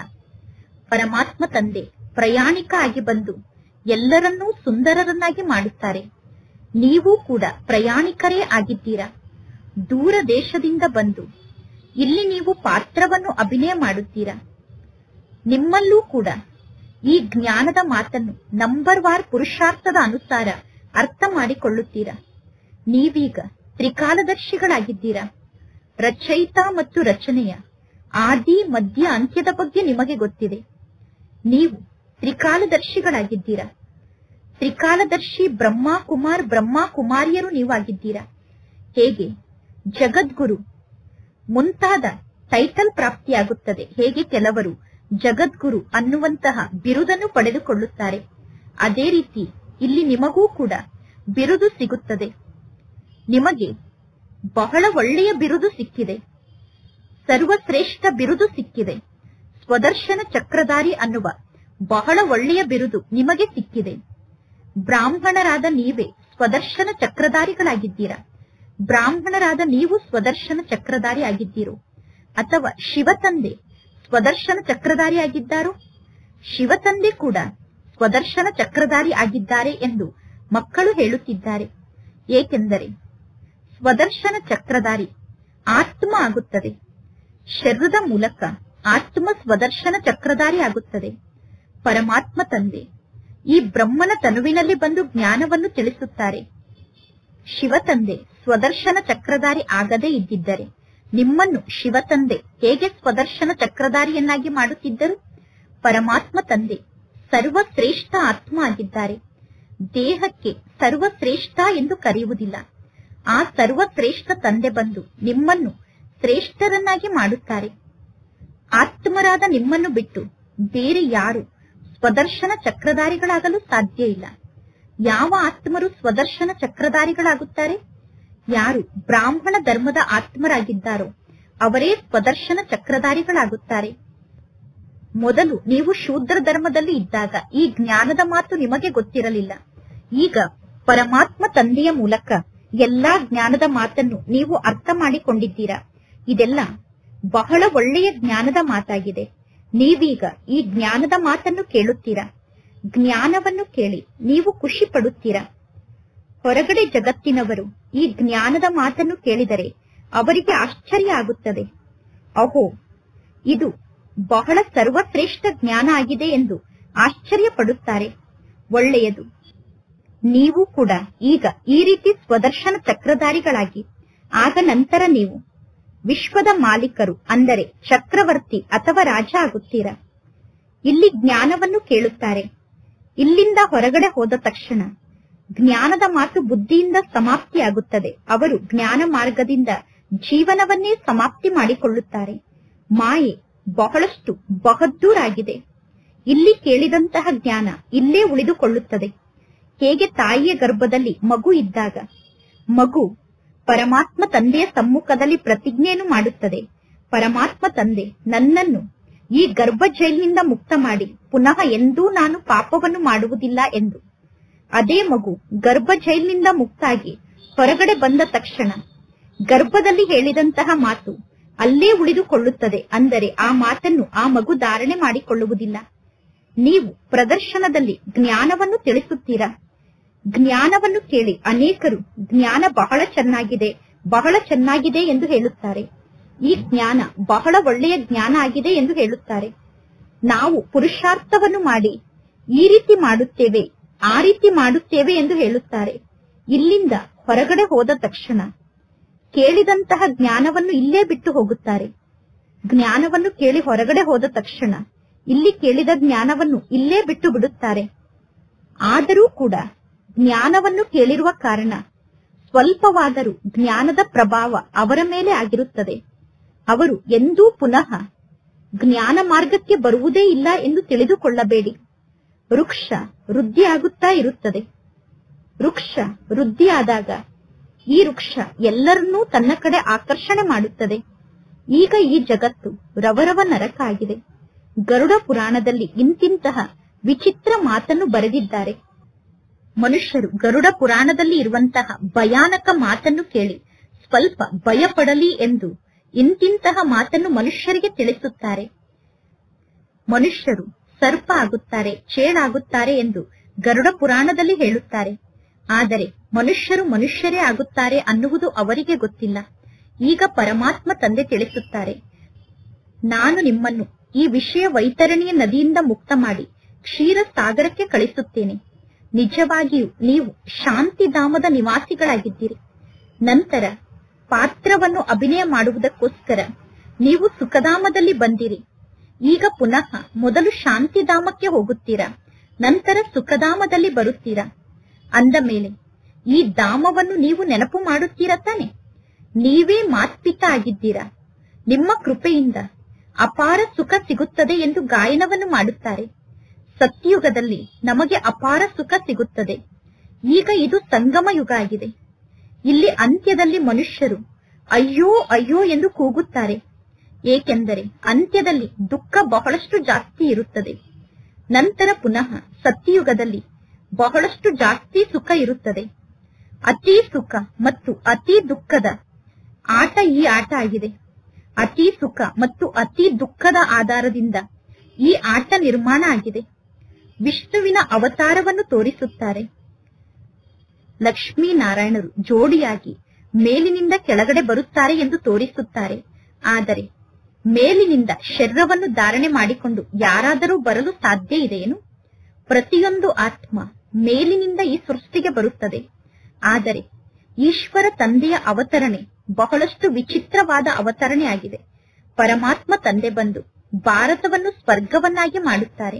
ಪರಮಾತ್ಮ ತಂದೆ ಪ್ರಯಾಣಿಕ ಆಗಿ ಬಂದು ಎಲ್ಲರನ್ನೂ ಸುಂದರರನ್ನಾಗಿ ಮಾಡುತ್ತಾರೆ. ನೀವು ಕೂಡ ಪ್ರಯಾಣಿಕರೇ ಆಗಿದ್ದೀರಾ. ದೂರ ದೇಶದಿಂದ ಬಂದು ಇಲ್ಲಿ ನೀವು ಪಾತ್ರವನ್ನು ಅಭಿನಯ ಮಾಡುತ್ತೀರಾ. ನಿಮ್ಮಲ್ಲೂ ಕೂಡ ಈ ಜ್ಞಾನದ ಮಾತನ್ನು ನಂಬರ್ ವಾರ್ ಪುರುಷಾರ್ಥದ ಅನುಸಾರ ಅರ್ಥ ಮಾಡಿಕೊಳ್ಳುತ್ತೀರಾ. ನೀವೀಗ ತ್ರಿಕಾಲದರ್ಶಿಗಳಾಗಿದ್ದೀರಾ. ರಚಯಿತ ಮತ್ತು ರಚನೆಯ ಆದಿ ಮಧ್ಯ ಅಂತ್ಯದ ಬಗ್ಗೆ ನಿಮಗೆ ಗೊತ್ತಿದೆ. ನೀವು ತ್ರಿಕಾಲದರ್ಶಿಗಳಾಗಿದ್ದೀರಾ. ತ್ರಿಕಾಲದರ್ಶಿ ಬ್ರಹ್ಮ ಕುಮಾರ್ ಬ್ರಹ್ಮ ಕುಮಾರಿಯರು ನೀವಾಗಿದ್ದೀರಾ. ಹೇಗೆ ಜಗದ್ಗುರು ಮುಂತಾದ ಟೈಟಲ್ ಪ್ರಾಪ್ತಿಯಾಗುತ್ತದೆ, ಹೇಗೆ ಕೆಲವರು ಜಗದ್ಗುರು ಅನ್ನುವಂತಹ ಬಿರುದನ್ನು ಪಡೆದುಕೊಳ್ಳುತ್ತಾರೆ, ಅದೇ ರೀತಿ ಇಲ್ಲಿ ನಿಮಗೂ ಕೂಡ ಬಿರುದು ಸಿಗುತ್ತದೆ. ನಿಮಗೆ ಬಹಳ ಒಳ್ಳೆಯ ಬಿರುದು ಸಿಕ್ಕಿದೆ. ಸರ್ವಶ್ರೇಷ್ಠ ಬಿರುದು ಸಿಕ್ಕಿದೆ. ಸ್ವದರ್ಶನ ಚಕ್ರಧಾರಿ ಅನ್ನುವ ಬಹಳ ಒಳ್ಳೆಯ ಬಿರುದು ನಿಮಗೆ ಸಿಕ್ಕಿದೆ. ಬ್ರಾಹ್ಮಣರಾದ ನೀವೇ ಸ್ವದರ್ಶನ ಚಕ್ರಧಾರಿಗಳಾಗಿದ್ದೀರಾ. ಬ್ರಾಹ್ಮಣರಾದ ನೀವು ಸ್ವದರ್ಶನ ಚಕ್ರಧಾರಿ ಆಗಿದ್ದೀರೋ ಅಥವಾ ಶಿವತಂದೆ ಸ್ವದರ್ಶನ ಚಕ್ರಧಾರಿ ಆಗಿದ್ದಾರೋ? ಶಿವತಂದೆ ಕೂಡ ಸ್ವದರ್ಶನ ಚಕ್ರಧಾರಿ ಆಗಿದ್ದಾರೆ ಎಂದು ಮಕ್ಕಳು ಹೇಳುತ್ತಿದ್ದಾರೆ. ಏಕೆಂದರೆ ಸ್ವದರ್ಶನ ಚಕ್ರಧಾರಿ ಆತ್ಮ ಆಗುತ್ತದೆ. ಶರೀರದ ಮೂಲಕ ಆತ್ಮ ಸ್ವದರ್ಶನ ಚಕ್ರಧಾರಿ ಆಗುತ್ತದೆ. ಪರಮಾತ್ಮ ತಂದೆ ಈ ಬ್ರಹ್ಮನ ತನುವಿನಲ್ಲಿ ಬಂದು ಜ್ಞಾನವನ್ನು ತಿಳಿಸುತ್ತಾರೆ. ಶಿವತಂದೆ ಸ್ವದರ್ಶನ ಚಕ್ರಧಾರಿ ಆಗದೇ ಇದ್ದಿದ್ದರೆ ನಿಮ್ಮನ್ನು ಶಿವತಂದೆ ಹೇಗೆ ಸ್ವದರ್ಶನ ಚಕ್ರಧಾರಿಯನ್ನಾಗಿ ಮಾಡುತ್ತಿದ್ದರು? ಪರಮಾತ್ಮ ತಂದೆ ಸರ್ವಶ್ರೇಷ್ಠ ಆತ್ಮ ಆಗಿದ್ದಾರೆ. ದೇಹಕ್ಕೆ ಸರ್ವಶ್ರೇಷ್ಠ ಎಂದು ಕರೆಯುವುದಿಲ್ಲ. ಆ ಸರ್ವಶ್ರೇಷ್ಠ ತಂದೆ ಬಂದು ನಿಮ್ಮನ್ನು ಶ್ರೇಷ್ಠರನ್ನಾಗಿ ಮಾಡುತ್ತಾರೆ. ಆತ್ಮರಾದ ನಿಮ್ಮನ್ನು ಬಿಟ್ಟು ಬೇರೆ ಯಾರು ಸ್ವದರ್ಶನ ಚಕ್ರಧಾರಿಗಳಾಗಲು ಸಾಧ್ಯ ಇಲ್ಲ. ಯಾವ ಆತ್ಮರು ಸ್ವದರ್ಶನ ಚಕ್ರಧಾರಿಗಳಾಗುತ್ತಾರೆ? ಯಾರು ಬ್ರಾಹ್ಮಣ ಧರ್ಮದ ಆತ್ಮರಾಗಿದ್ದಾರೋ ಅವರೇ ಸ್ವದರ್ಶನ ಚಕ್ರಧಾರಿಗಳಾಗುತ್ತಾರೆ. ಮೊದಲು ನೀವು ಶೂದ್ರ ಧರ್ಮದಲ್ಲಿ ಇದ್ದಾಗ ಈ ಜ್ಞಾನದ ಮಾತು ನಿಮಗೆ ಗೊತ್ತಿರಲಿಲ್ಲ. ಈಗ ಪರಮಾತ್ಮ ತಂದೆಯ ಮೂಲಕ ಎಲ್ಲಾ ಜ್ಞಾನದ ಮಾತನ್ನು ನೀವು ಅರ್ಥ ಮಾಡಿಕೊಂಡಿದ್ದೀರಾ. ಇದೆಲ್ಲ ಬಹಳ ಒಳ್ಳೆಯ ಜ್ಞಾನದ ಮಾತಾಗಿದೆ. ನೀವೀಗ ಈ ಜ್ಞಾನದ ಮಾತನ್ನು ಕೇಳುತ್ತೀರಾ. ಜ್ಞಾನವನ್ನು ಕೇಳಿ ನೀವು ಖುಷಿ ಪಡುತ್ತೀರಾ. ಹೊರಗಡೆ ಜಗತ್ತಿನವರು ಈ ಜ್ಞಾನದ ಮಾತನ್ನು ಕೇಳಿದರೆ ಅವರಿಗೆ ಆಶ್ಚರ್ಯ ಆಗುತ್ತದೆ. ಅಹೋ, ಇದು ಬಹಳ ಸರ್ವಶ್ರೇಷ್ಠ ಜ್ಞಾನ ಆಗಿದೆ ಎಂದು ಆಶ್ಚರ್ಯ ಪಡುತ್ತಾರೆ. ಒಳ್ಳೆಯದು. ನೀವು ಕೂಡ ಈಗ ಈ ರೀತಿ ಸ್ವದರ್ಶನ ಚಕ್ರಧಾರಿಗಳಾಗಿ ಆಗ ನಂತರ ನೀವು ವಿಶ್ವದ ಮಾಲೀಕರು ಅಂದರೆ ಚಕ್ರವರ್ತಿ ಅಥವಾ ರಾಜ ಆಗುತ್ತೀರಾ. ಇಲ್ಲಿ ಜ್ಞಾನವನ್ನು ಕೇಳುತ್ತಾರೆ. ಇಲ್ಲಿಂದ ಹೊರಗಡೆ ಹೋದ ತಕ್ಷಣ ಜ್ಞಾನದ ಮಾತು ಬುದ್ಧಿಯಿಂದ ಸಮಾಪ್ತಿಯಾಗುತ್ತದೆ. ಅವರು ಜ್ಞಾನ ಮಾರ್ಗದಿಂದ ಜೀವನವನ್ನೇ ಸಮಾಪ್ತಿ ಮಾಡಿಕೊಳ್ಳುತ್ತಾರೆ. ಮಾಯೆ ಬಹಳಷ್ಟು ಬಹದ್ದೂರ್ ಆಗಿದೆ. ಇಲ್ಲಿ ಕೇಳಿದಂತಹ ಜ್ಞಾನ ಇಲ್ಲೇ ಉಳಿದುಕೊಳ್ಳುತ್ತದೆ. ಹೇಗೆ ತಾಯಿಯ ಗರ್ಭದಲ್ಲಿ ಮಗು ಇದ್ದಾಗ ಮಗು ಪರಮಾತ್ಮ ತಂದೆಯ ಸಮ್ಮುಖದಲ್ಲಿ ಪ್ರತಿಜ್ಞೆಯನ್ನು ಮಾಡುತ್ತದೆ. ಪರಮಾತ್ಮ ತಂದೆ ನನ್ನನ್ನು ಈ ಗರ್ಭ ಜೈಲಿನಿಂದ ಮುಕ್ತ ಮಾಡಿ ಪುನಃ ಎಂದೂ ನಾನು ಪಾಪವನ್ನು ಮಾಡುವುದಿಲ್ಲ ಎಂದು. ಅದೇ ಮಗು ಗರ್ಭ ಜೈಲಿನಿಂದ ಮುಕ್ತಾಗಿ ಹೊರಗಡೆ ಬಂದ ತಕ್ಷಣ ಗರ್ಭದಲ್ಲಿ ಹೇಳಿದಂತಹ ಮಾತು ಅಲ್ಲೇ ಉಳಿದುಕೊಳ್ಳುತ್ತದೆ. ಅಂದರೆ ಆ ಮಾತನ್ನು ಆ ಮಗು ಧಾರಣೆ ಮಾಡಿಕೊಳ್ಳುವುದಿಲ್ಲ. ನೀವು ಪ್ರದರ್ಶನದಲ್ಲಿ ಜ್ಞಾನವನ್ನು ತಿಳಿಸುತ್ತೀರಾ. ಜ್ಞಾನವನ್ನು ಕೇಳಿ ಅನೇಕರು ಜ್ಞಾನ ಬಹಳ ಚೆನ್ನಾಗಿದೆ, ಬಹಳ ಚೆನ್ನಾಗಿದೆ ಎಂದು ಹೇಳುತ್ತಾರೆ. ಈ ಜ್ಞಾನ ಬಹಳ ಒಳ್ಳೆಯ ಜ್ಞಾನ ಆಗಿದೆ ಎಂದು ಹೇಳುತ್ತಾರೆ. ನಾವು ಪುರುಷಾರ್ಥವನ್ನು ಮಾಡಿ ಈ ರೀತಿ ಮಾಡುತ್ತೇವೆ, ಆ ರೀತಿ ಮಾಡುತ್ತೇವೆ ಎಂದು ಹೇಳುತ್ತಾರೆ. ಇಲ್ಲಿಂದ ಹೊರಗಡೆ ಹೋದ ತಕ್ಷಣ ಕೇಳಿದಂತಹ ಜ್ಞಾನವನ್ನು ಇಲ್ಲೇ ಬಿಟ್ಟು ಹೋಗುತ್ತಾರೆ. ಜ್ಞಾನವನ್ನು ಕೇಳಿ ಹೊರಗಡೆ ಹೋದ ತಕ್ಷಣ ಇಲ್ಲಿ ಕೇಳಿದ ಜ್ಞಾನವನ್ನು ಇಲ್ಲೇ ಬಿಟ್ಟು ಬಿಡುತ್ತಾರೆ. ಆದರೂ ಕೂಡ ಜ್ಞಾನವನ್ನು ಕೇಳಿರುವ ಕಾರಣ ಸ್ವಲ್ಪವಾದರೂ ಜ್ಞಾನದ ಪ್ರಭಾವ ಅವರ ಮೇಲೆ ಆಗಿರುತ್ತದೆ. ಅವರು ಎಂದೂ ಪುನಃ ಜ್ಞಾನ ಮಾರ್ಗಕ್ಕೆ ಬರುವುದೇ ಇಲ್ಲ ಎಂದು ತಿಳಿದುಕೊಳ್ಳಬೇಡಿ. ವೃಕ್ಷ ವೃದ್ಧಿಯಾಗುತ್ತಾ ಇರುತ್ತದೆ. ವೃಕ್ಷ ವೃದ್ಧಿಯಾದಾಗ ಈ ವೃಕ್ಷ ಎಲ್ಲರನ್ನೂ ತನ್ನ ಕಡೆ ಆಕರ್ಷಣೆ ಮಾಡುತ್ತದೆ. ಈಗ ಈ ಜಗತ್ತು ರವರವ ನರಕ ಆಗಿದೆ. ಗರುಡ ಪುರಾಣದಲ್ಲಿ ಇಂತಿಂತಹ ವಿಚಿತ್ರ ಮಾತನ್ನು ಬರೆದಿದ್ದಾರೆ. ಮನುಷ್ಯರು ಗರುಡ ಪುರಾಣದಲ್ಲಿ ಇರುವಂತಹ ಭಯಾನಕ ಮಾತನ್ನು ಕೇಳಿ ಸ್ವಲ್ಪ ಭಯಪಡಲಿ ಎಂದು ಇಂತಿಂತಹ ಮಾತನ್ನು ಮನುಷ್ಯರಿಗೆ ತಿಳಿಸುತ್ತಾರೆ. ಮನುಷ್ಯರು ಸರ್ಪ ಆಗುತ್ತಾರೆ, ಚೇಳಾಗುತ್ತಾರೆ ಎಂದು ಗರುಡ ಪುರಾಣದಲ್ಲಿ ಹೇಳುತ್ತಾರೆ. ಆದರೆ ಮನುಷ್ಯರು ಮನುಷ್ಯರೇ ಆಗುತ್ತಾರೆ ಅನ್ನುವುದು ಅವರಿಗೆ ಗೊತ್ತಿಲ್ಲ. ಈಗ ಪರಮಾತ್ಮ ತಂದೆ ತಿಳಿಸುತ್ತಾರೆ, ನಾನು ನಿಮ್ಮನ್ನು ಈ ವಿಷಯ ವೈತರಣಿಯ ನದಿಯಿಂದ ಮುಕ್ತ ಮಾಡಿ ಕ್ಷೀರ ಸಾಗರಕ್ಕೆ ಕಳಿಸುತ್ತೇನೆ. ನಿಜವಾಗಿಯೂ ನೀವು ಶಾಂತಿಧಾಮದ ನಿವಾಸಿಗಳಾಗಿದ್ದೀರಿ. ನಂತರ ಪಾತ್ರವನ್ನು ಅಭಿನಯ ಮಾಡುವುದಕ್ಕೋಸ್ಕರ ನೀವು ಸುಖಧಾಮದಲ್ಲಿ ಬಂದಿರಿ. ಈಗ ಪುನಃ ಮೊದಲು ಶಾಂತಿಧಾಮಕ್ಕೆ ಹೋಗುತ್ತೀರಾ, ನಂತರ ಸುಖಧಾಮದಲ್ಲಿ ಬರುತ್ತೀರಾ. ಅಂದ ಮೇಲೆ ಈ ಧಾಮವನ್ನು ನೀವು ನೆನಪು ಮಾಡುತ್ತೀರಾ ತಾನೆ? ನೀವೇ ಮಾತ್ಪಿತ ಆಗಿದ್ದೀರಾ. ನಿಮ್ಮ ಕೃಪೆಯಿಂದ ಅಪಾರ ಸುಖ ಸಿಗುತ್ತದೆ ಎಂದು ಗಾಯನವನ್ನು ಮಾಡುತ್ತಾರೆ. ಸತ್ಯಯುಗದಲ್ಲಿ ನಮಗೆ ಅಪಾರ ಸುಖ ಸಿಗುತ್ತದೆ. ಈಗ ಇದು ಸಂಗಮ ಯುಗ ಆಗಿದೆ. ಇಲ್ಲಿ ಅಂತ್ಯದಲ್ಲಿ ಮನುಷ್ಯರು ಅಯ್ಯೋ ಅಯ್ಯೋ ಎಂದು ಕೂಗುತ್ತಾರೆ. ಏಕೆಂದರೆ ಅಂತ್ಯದಲ್ಲಿ ದುಃಖ ಬಹಳಷ್ಟು ಜಾಸ್ತಿ ಇರುತ್ತದೆ. ನಂತರ ಪುನಃ ಸತ್ಯಯುಗದಲ್ಲಿ ಬಹಳಷ್ಟು ಜಾಸ್ತಿ ಸುಖ ಇರುತ್ತದೆ. ಅತಿ ಸುಖ ಮತ್ತು ಅತಿ ದುಃಖದ ಆಟ ಈ ಆಟ ಆಗಿದೆ. ಅತಿ ಸುಖ ಮತ್ತು ಅತಿ ದುಃಖದ ಆಧಾರದಿಂದ ಈ ಆಟ ನಿರ್ಮಾಣ ಆಗಿದೆ. ವಿಷ್ಣುವಿನ ಅವತಾರವನ್ನು ತೋರಿಸುತ್ತಾರೆ. ಲಕ್ಷ್ಮೀನಾರಾಯಣರು ಜೋಡಿಯಾಗಿ ಮೇಲಿನಿಂದ ಕೆಳಗಡೆ ಬರುತ್ತಾರೆ ಎಂದು ತೋರಿಸುತ್ತಾರೆ. ಆದರೆ ಮೇಲಿನಿಂದ ಶರೀರವನ್ನು ಧಾರಣೆ ಮಾಡಿಕೊಂಡು ಯಾರಾದರೂ ಬರಲು ಸಾಧ್ಯ ಇದೆಯೇನು? ಪ್ರತಿಯೊಂದು ಆತ್ಮ ಮೇಲಿನಿಂದ ಈ ಸೃಷ್ಟಿಗೆ ಬರುತ್ತದೆ. ಆದರೆ ಈಶ್ವರ ತಂದೆಯ ಅವತರಣೆ ಬಹಳಷ್ಟು ವಿಚಿತ್ರವಾದ ಅವತರಣೆ ಆಗಿದೆ. ಪರಮಾತ್ಮ ತಂದೆ ಬಂದು ಭಾರತವನ್ನು ಸ್ವರ್ಗವನ್ನಾಗಿ ಮಾಡುತ್ತಾರೆ.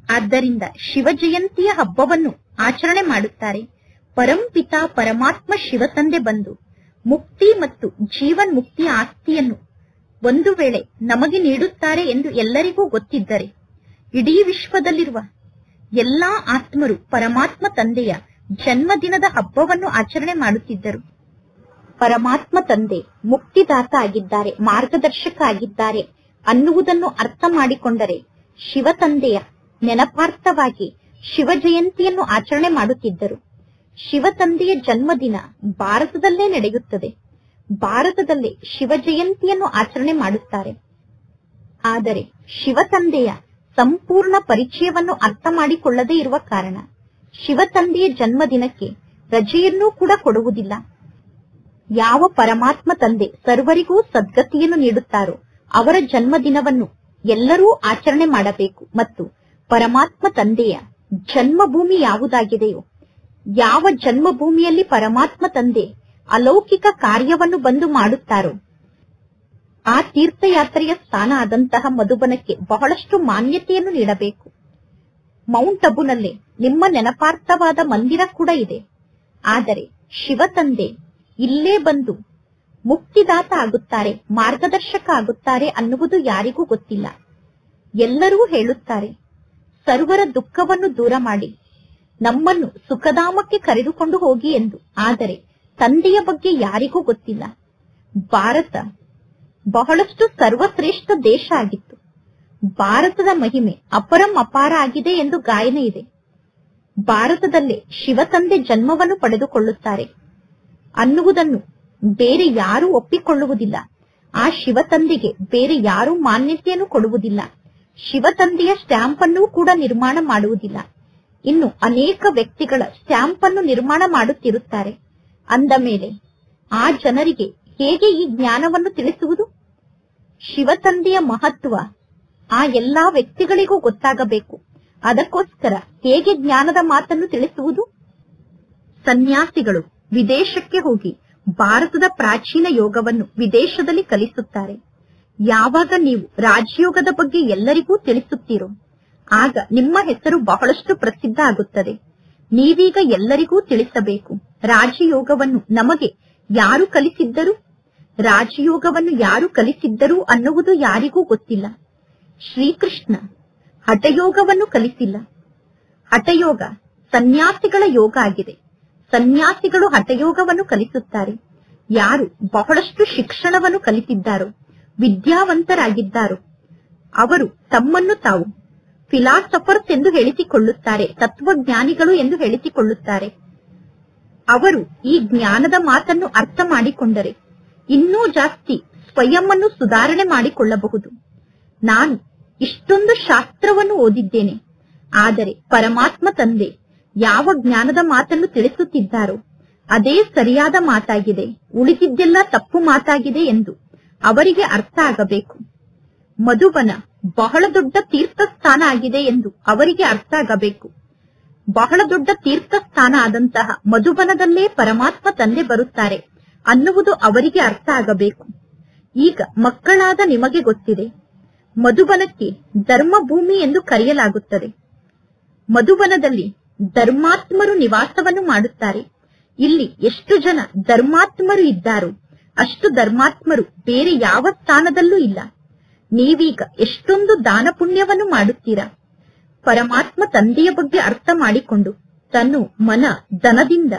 ಆದ್ದರಿಂದ ಶಿವ ಜಯಂತಿಯ ಹಬ್ಬವನ್ನು ಆಚರಣೆ ಮಾಡುತ್ತಾರೆ. ಪರಂಪಿತ ಪರಮಾತ್ಮ ಶಿವ ತಂದೆ ಬಂದು ಮುಕ್ತಿ ಮತ್ತು ಜೀವನ್ ಮುಕ್ತಿಯ ಆಸ್ತಿಯನ್ನು ಒಂದು ವೇಳೆ ನಮಗೆ ನೀಡುತ್ತಾರೆ ಎಂದು ಎಲ್ಲರಿಗೂ ಗೊತ್ತಿದ್ದರೆ ಇಡೀ ವಿಶ್ವದಲ್ಲಿರುವ ಎಲ್ಲಾ ಆತ್ಮರು ಪರಮಾತ್ಮ ತಂದೆಯ ಜನ್ಮದಿನದ ಹಬ್ಬವನ್ನು ಆಚರಣೆ ಮಾಡುತ್ತಿದ್ದರು. ಪರಮಾತ್ಮ ತಂದೆ ಮುಕ್ತಿದಾತ ಆಗಿದ್ದಾರೆ, ಮಾರ್ಗದರ್ಶಕ ಆಗಿದ್ದಾರೆ ಅನ್ನುವುದನ್ನು ಅರ್ಥ ಮಾಡಿಕೊಂಡರೆ ಶಿವ ತಂದೆಯ ನೆನಪಾರ್ಥವಾಗಿ ಶಿವ ಜಯಂತಿಯನ್ನು ಆಚರಣೆ ಮಾಡುತ್ತಿದ್ದರು. ಶಿವ ತಂದೆಯ ಜನ್ಮದಿನ ಭಾರತದಲ್ಲೇ ನಡೆಯುತ್ತದೆ. ಭಾರತದಲ್ಲೇ ಶಿವ ಜಯಂತಿಯನ್ನು ಆಚರಣೆ ಮಾಡುತ್ತಾರೆ. ಆದರೆ ಶಿವ ತಂದೆಯ ಸಂಪೂರ್ಣ ಪರಿಚಯವನ್ನು ಅರ್ಥ ಮಾಡಿಕೊಳ್ಳದೇ ಇರುವ ಕಾರಣ ಶಿವ ತಂದೆಯ ಜನ್ಮದಿನಕ್ಕೆ ರಜೆಯನ್ನೂ ಕೂಡ ಕೊಡುವುದಿಲ್ಲ. ಯಾವ ಪರಮಾತ್ಮ ತಂದೆ ಸರ್ವರಿಗೂ ಸದ್ಗತಿಯನ್ನು ನೀಡುತ್ತಾರೋ ಅವರ ಜನ್ಮದಿನವನ್ನು ಎಲ್ಲರೂ ಆಚರಣೆ ಮಾಡಬೇಕು. ಮತ್ತು ಪರಮಾತ್ಮ ತಂದೆಯ ಜನ್ಮಭೂಮಿ ಯಾವುದಾಗಿದೆಯೋ, ಯಾವ ಜನ್ಮಭೂಮಿಯಲ್ಲಿ ಪರಮಾತ್ಮ ತಂದೆ ಅಲೌಕಿಕ ಕಾರ್ಯವನ್ನು ಬಂದು ಮಾಡುತ್ತಾರೋ ಆ ತೀರ್ಥಯಾತ್ರೆಯ ಸ್ಥಾನ ಆದಂತಹ ಮಧುಬನಕ್ಕೆ ಬಹಳಷ್ಟು ಮಾನ್ಯತೆಯನ್ನು ನೀಡಬೇಕು. ಮೌಂಟ್ ಅಬುನಲ್ಲಿ ನಿಮ್ಮ ನೆನಪಾರ್ಥವಾದ ಮಂದಿರ ಕೂಡ ಇದೆ. ಆದರೆ ಶಿವ ತಂದೆ ಇಲ್ಲೇ ಬಂದು ಮುಕ್ತಿದಾತ ಆಗುತ್ತಾರೆ, ಮಾರ್ಗದರ್ಶಕ ಆಗುತ್ತಾರೆ ಅನ್ನುವುದು ಯಾರಿಗೂ ಗೊತ್ತಿಲ್ಲ. ಎಲ್ಲರೂ ಹೇಳುತ್ತಾರೆ ಸರ್ವರ ದುಃಖವನ್ನು ದೂರ ಮಾಡಿ ನಮ್ಮನ್ನು ಸುಖಧಾಮಕ್ಕೆ ಕರೆದುಕೊಂಡು ಹೋಗಿ ಎಂದು. ಆದರೆ ತಂದೆಯ ಬಗ್ಗೆ ಯಾರಿಗೂ ಗೊತ್ತಿಲ್ಲ. ಭಾರತ ಬಹಳಷ್ಟು ಸರ್ವಶ್ರೇಷ್ಠ ದೇಶ ಆಗಿತ್ತು. ಭಾರತದ ಮಹಿಮೆ ಅಪರಂ ಅಪಾರ ಆಗಿದೆ ಎಂದು ಗಾಯನ ಇದೆ. ಭಾರತದಲ್ಲೇ ಶಿವ ತಂದೆ ಜನ್ಮವನ್ನು ಪಡೆದುಕೊಳ್ಳುತ್ತಾರೆ ಅನ್ನುವುದನ್ನು ಬೇರೆ ಯಾರೂ ಒಪ್ಪಿಕೊಳ್ಳುವುದಿಲ್ಲ. ಆ ಶಿವ ತಂದೆಗೆ ಬೇರೆ ಯಾರೂ ಮಾನ್ಯತೆಯನ್ನು ಕೊಡುವುದಿಲ್ಲ. ಶಿವ ತಂದೆಯ ಸ್ಟ್ಯಾಂಪ್ ಅನ್ನು ಕೂಡ ನಿರ್ಮಾಣ ಮಾಡುವುದಿಲ್ಲ. ಇನ್ನು ಅನೇಕ ವ್ಯಕ್ತಿಗಳ ಸ್ಟ್ಯಾಂಪ್ ಅನ್ನು ನಿರ್ಮಾಣ ಮಾಡುತ್ತಿರುತ್ತಾರೆ. ಅಂದ ಮೇಲೆ ಆ ಜನರಿಗೆ ಹೇಗೆ ಈ ಜ್ಞಾನವನ್ನು ತಿಳಿಸುವುದು? ಶಿವ ತಂದೆಯ ಮಹತ್ವ ಆ ಎಲ್ಲಾ ವ್ಯಕ್ತಿಗಳಿಗೂ ಗೊತ್ತಾಗಬೇಕು. ಅದಕ್ಕೋಸ್ಕರ ಹೇಗೆ ಜ್ಞಾನದ ಮಾತನ್ನು ತಿಳಿಸುವುದು? ಸನ್ಯಾಸಿಗಳು ವಿದೇಶಕ್ಕೆ ಹೋಗಿ ಭಾರತದ ಪ್ರಾಚೀನ ಯೋಗವನ್ನು ವಿದೇಶದಲ್ಲಿ ಕಲಿಸುತ್ತಾರೆ. ಯಾವಾಗ ನೀವು ರಾಜಯೋಗದ ಬಗ್ಗೆ ಎಲ್ಲರಿಗೂ ತಿಳಿಸುತ್ತೀರೋ ಆಗ ನಿಮ್ಮ ಹೆಸರು ಬಹಳಷ್ಟು ಪ್ರಸಿದ್ಧ ಆಗುತ್ತದೆ. ನೀವೀಗ ಎಲ್ಲರಿಗೂ ತಿಳಿಸಬೇಕು, ರಾಜಯೋಗವನ್ನು ನಮಗೆ ಯಾರು ಕಲಿಸಿದ್ದರು? ರಾಜಯೋಗವನ್ನು ಯಾರು ಕಲಿಸಿದ್ದರು ಅನ್ನುವುದು ಯಾರಿಗೂ ಗೊತ್ತಿಲ್ಲ. ಶ್ರೀಕೃಷ್ಣ ಹಠಯೋಗವನ್ನು ಕಲಿಸಿಲ್ಲ. ಹಠಯೋಗ ಸನ್ಯಾಸಿಗಳ ಯೋಗ ಆಗಿದೆ. ಸನ್ಯಾಸಿಗಳು ಹಠಯೋಗವನ್ನು ಕಲಿಸುತ್ತಾರೆ. ಯಾರು ಬಹಳಷ್ಟು ಶಿಕ್ಷಣವನ್ನು ಕಲಿತಿದ್ದಾರೋ, ವಿದ್ಯಾವಂತರಾಗಿದ್ದಾರೋ, ಅವರು ತಮ್ಮನ್ನು ತಾವು ಫಿಲಾಸಫರ್ಸ್ ಎಂದು ಹೇಳಿಸಿಕೊಳ್ಳುತ್ತಾರೆ, ತತ್ವಜ್ಞಾನಿಗಳು ಎಂದು ಹೇಳಿಸಿಕೊಳ್ಳುತ್ತಾರೆ. ಅವರು ಈ ಜ್ಞಾನದ ಮಾತನ್ನು ಅರ್ಥ ಮಾಡಿಕೊಂಡರೆ ಇನ್ನೂ ಜಾಸ್ತಿ ಸ್ವಯಂವನ್ನು ಸುಧಾರಣೆ ಮಾಡಿಕೊಳ್ಳಬಹುದು. ನಾನು ಇಷ್ಟೊಂದು ಶಾಸ್ತ್ರವನ್ನು ಓದಿದ್ದೇನೆ, ಆದರೆ ಪರಮಾತ್ಮ ತಂದೆ ಯಾವ ಜ್ಞಾನದ ಮಾತನ್ನು ತಿಳಿಸುತ್ತಿದ್ದಾರೋ ಅದೇ ಸರಿಯಾದ ಮಾತಾಗಿದೆ, ಉಳಿದಿದ್ದೆಲ್ಲ ತಪ್ಪು ಮಾತಾಗಿದೆ ಎಂದು ಅವರಿಗೆ ಅರ್ಥ ಆಗಬೇಕು. ಮಧುಬನ ಬಹಳ ದೊಡ್ಡ ತೀರ್ಥ ಸ್ಥಾನ ಆಗಿದೆ ಎಂದು ಅವರಿಗೆ ಅರ್ಥ ಆಗಬೇಕು. ಬಹಳ ದೊಡ್ಡ ತೀರ್ಥ ಸ್ಥಾನ ಆದಂತಹ ಮಧುಬನದಲ್ಲೇ ಪರಮಾತ್ಮ ತಂದೆ ಬರುತ್ತಾರೆ ಅನ್ನುವುದು ಅವರಿಗೆ ಅರ್ಥ ಆಗಬೇಕು. ಈಗ ಮಕ್ಕಳಾದ ನಿಮಗೆ ಗೊತ್ತಿದೆ, ಮಧುಬನಕ್ಕೆ ಧರ್ಮಭೂಮಿ ಎಂದು ಕರೆಯಲಾಗುತ್ತದೆ. ಮಧುಬನದಲ್ಲಿ ಧರ್ಮಾತ್ಮರು ನಿವಾಸವನ್ನು ಮಾಡುತ್ತಾರೆ. ಇಲ್ಲಿ ಎಷ್ಟು ಜನ ಧರ್ಮಾತ್ಮರು ಇದ್ದಾರೋ ಅಷ್ಟು ಧರ್ಮಾತ್ಮರು ಬೇರೆ ಯಾವ ಸ್ಥಾನದಲ್ಲೂ ಇಲ್ಲ. ನೀವೀಗ ಎಷ್ಟೊಂದು ದಾನ ಪುಣ್ಯವನ್ನು ಮಾಡುತ್ತೀರಾ. ಪರಮಾತ್ಮ ತಂದೆಯ ಬಗ್ಗೆ ಅರ್ಥ ಮಾಡಿಕೊಂಡು ತನ್ನು ಮನ ಧನದಿಂದ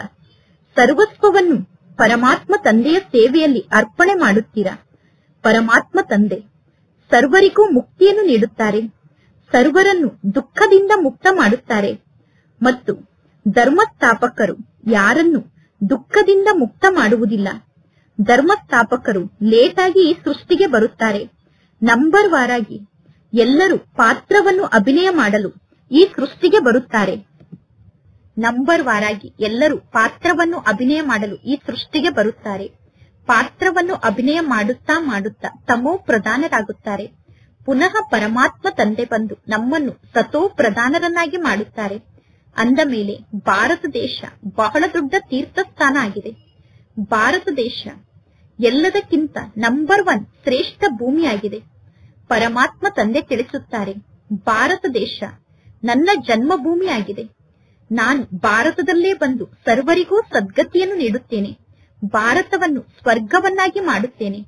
ಸರ್ವಸ್ವವನ್ನು ಪರಮಾತ್ಮ ತಂದೆಯ ಸೇವೆಯಲ್ಲಿ ಅರ್ಪಣೆ ಮಾಡುತ್ತೀರಾ. ಪರಮಾತ್ಮ ತಂದೆ ಸರ್ವರಿಗೂ ಮುಕ್ತಿಯನ್ನು ನೀಡುತ್ತಾರೆ, ಸರ್ವರನ್ನು ದುಃಖದಿಂದ ಮುಕ್ತ ಮಾಡುತ್ತಾರೆ. ಮತ್ತು ಧರ್ಮಸ್ಥಾಪಕರು ಯಾರನ್ನು ದುಃಖದಿಂದ ಮುಕ್ತ ಮಾಡುವುದಿಲ್ಲ. ಧರ್ಮಸ್ಥಾಪಕರು ಲೇಟಾಗಿ ಈ ಸೃಷ್ಟಿಗೆ ಬರುತ್ತಾರೆ. ನಂಬರ್ ವಾರಾಗಿ ಎಲ್ಲರೂ ಪಾತ್ರವನ್ನು ಅಭಿನಯ ಮಾಡಲು ಈ ಸೃಷ್ಟಿಗೆ ಬರುತ್ತಾರೆ. ನಂಬರ್ ವಾರಾಗಿ ಎಲ್ಲರೂ ಪಾತ್ರವನ್ನು ಅಭಿನಯ ಮಾಡಲು ಈ ಸೃಷ್ಟಿಗೆ ಬರುತ್ತಾರೆ. ಪಾತ್ರವನ್ನು ಅಭಿನಯ ಮಾಡುತ್ತಾ ಮಾಡುತ್ತಾ ತಮೋ ಪ್ರಧಾನರಾಗುತ್ತಾರೆ. ಪುನಃ ಪರಮಾತ್ಮ ತಂದೆ ಬಂದು ನಮ್ಮನ್ನು ಸತೋ ಪ್ರಧಾನರನ್ನಾಗಿ ಮಾಡುತ್ತಾರೆ. ಅಂದ ಮೇಲೆ ಭಾರತ ದೇಶ ಬಹಳ ದೊಡ್ಡ ತೀರ್ಥಸ್ಥಾನ ಆಗಿದೆ. ಭಾರತ ದೇಶ ಎಲ್ಲದಕ್ಕಿಂತ ನಂಬರ್ 1 ಶ್ರೇಷ್ಠ ಭೂಮಿಯಾಗಿದೆ. ಪರಮಾತ್ಮ ತಂದೆ ತಿಳಿಸುತ್ತಾರೆ, ಭಾರತ ದೇಶ ನನ್ನ ಜನ್ಮಭೂಮಿಯಾಗಿದೆ. ನಾನು ಭಾರತದಲ್ಲೇ ಬಂದು ಸರ್ವರಿಗೂ ಸದ್ಗತಿಯನ್ನು ನೀಡುತ್ತೇನೆ. ಭಾರತವನ್ನು ಸ್ವರ್ಗವನ್ನಾಗಿ ಮಾಡುತ್ತೇನೆ.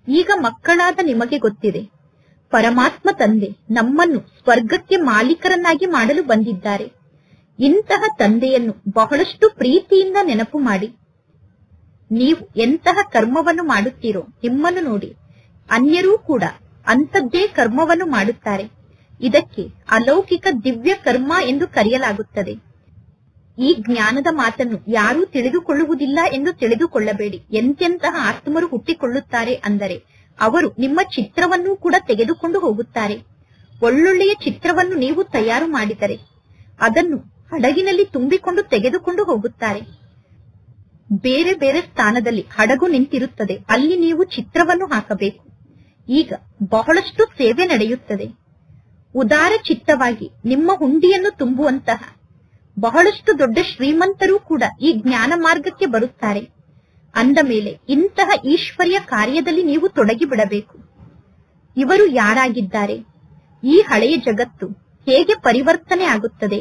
ಈಗ ಮಕ್ಕಳಾದ ನಿಮಗೆ ಗೊತ್ತಿದೆ, ಪರಮಾತ್ಮ ತಂದೆ ನಮ್ಮನ್ನು ಸ್ವರ್ಗಕ್ಕೆ ಮಾಲೀಕರನ್ನಾಗಿ ಮಾಡಲು ಬಂದಿದ್ದಾರೆ. ಇಂತಹ ತಂದೆಯನ್ನು ಬಹಳಷ್ಟು ಪ್ರೀತಿಯಿಂದ ನೆನಪು ಮಾಡಿ. ನೀವು ಎಂತಹ ಕರ್ಮವನ್ನು ಮಾಡುತ್ತೀರೋ ನಿಮ್ಮನ್ನು ನೋಡಿ ಅನ್ಯರೂ ಕೂಡ ಅಂಥದ್ದೇ ಕರ್ಮವನ್ನು ಮಾಡುತ್ತಾರೆ. ಇದಕ್ಕೆ ಅಲೌಕಿಕ ದಿವ್ಯ ಕರ್ಮ ಎಂದು ಕರೆಯಲಾಗುತ್ತದೆ. ಈ ಜ್ಞಾನದ ಮಾತನ್ನು ಯಾರೂ ತಿಳಿದುಕೊಳ್ಳುವುದಿಲ್ಲ ಎಂದು ತಿಳಿದುಕೊಳ್ಳಬೇಡಿ. ಎಂತೆಂತಹ ಆತ್ಮರು ಹುಟ್ಟಿಕೊಳ್ಳುತ್ತಾರೆ ಅಂದರೆ ಅವರು ನಿಮ್ಮ ಚಿತ್ರವನ್ನೂ ಕೂಡ ತೆಗೆದುಕೊಂಡು ಹೋಗುತ್ತಾರೆ. ಒಳ್ಳೊಳ್ಳೆಯ ಚಿತ್ರವನ್ನು ನೀವು ತಯಾರು ಮಾಡಿದರೆ ಅದನ್ನು ಹಡಗಿನಲ್ಲಿ ತುಂಬಿಕೊಂಡು ತೆಗೆದುಕೊಂಡು ಹೋಗುತ್ತಾರೆ. ಬೇರೆ ಬೇರೆ ಸ್ಥಾನದಲ್ಲಿ ಹಡಗು ನಿಂತಿರುತ್ತದೆ, ಅಲ್ಲಿ ನೀವು ಚಿತ್ರವನ್ನು ಹಾಕಬೇಕು. ಈಗ ಬಹಳಷ್ಟು ಸೇವೆ ನಡೆಯುತ್ತದೆ. ಉದಾರ ಚಿತ್ತವಾಗಿ ನಿಮ್ಮ ಹುಂಡಿಯನ್ನು ತುಂಬುವಂತಹ ಬಹಳಷ್ಟು ದೊಡ್ಡ ಶ್ರೀಮಂತರೂ ಕೂಡ ಈ ಜ್ಞಾನ ಮಾರ್ಗಕ್ಕೆ ಬರುತ್ತಾರೆ. ಅಂದ ಮೇಲೆ ಇಂತಹ ಈಶ್ವರ್ಯ ಕಾರ್ಯದಲ್ಲಿ ನೀವು ತೊಡಗಿಬಿಡಬೇಕು. ಇವರು ಯಾರಾಗಿದ್ದಾರೆ, ಈ ಹಳೆಯ ಜಗತ್ತು ಹೇಗೆ ಪರಿವರ್ತನೆ ಆಗುತ್ತದೆ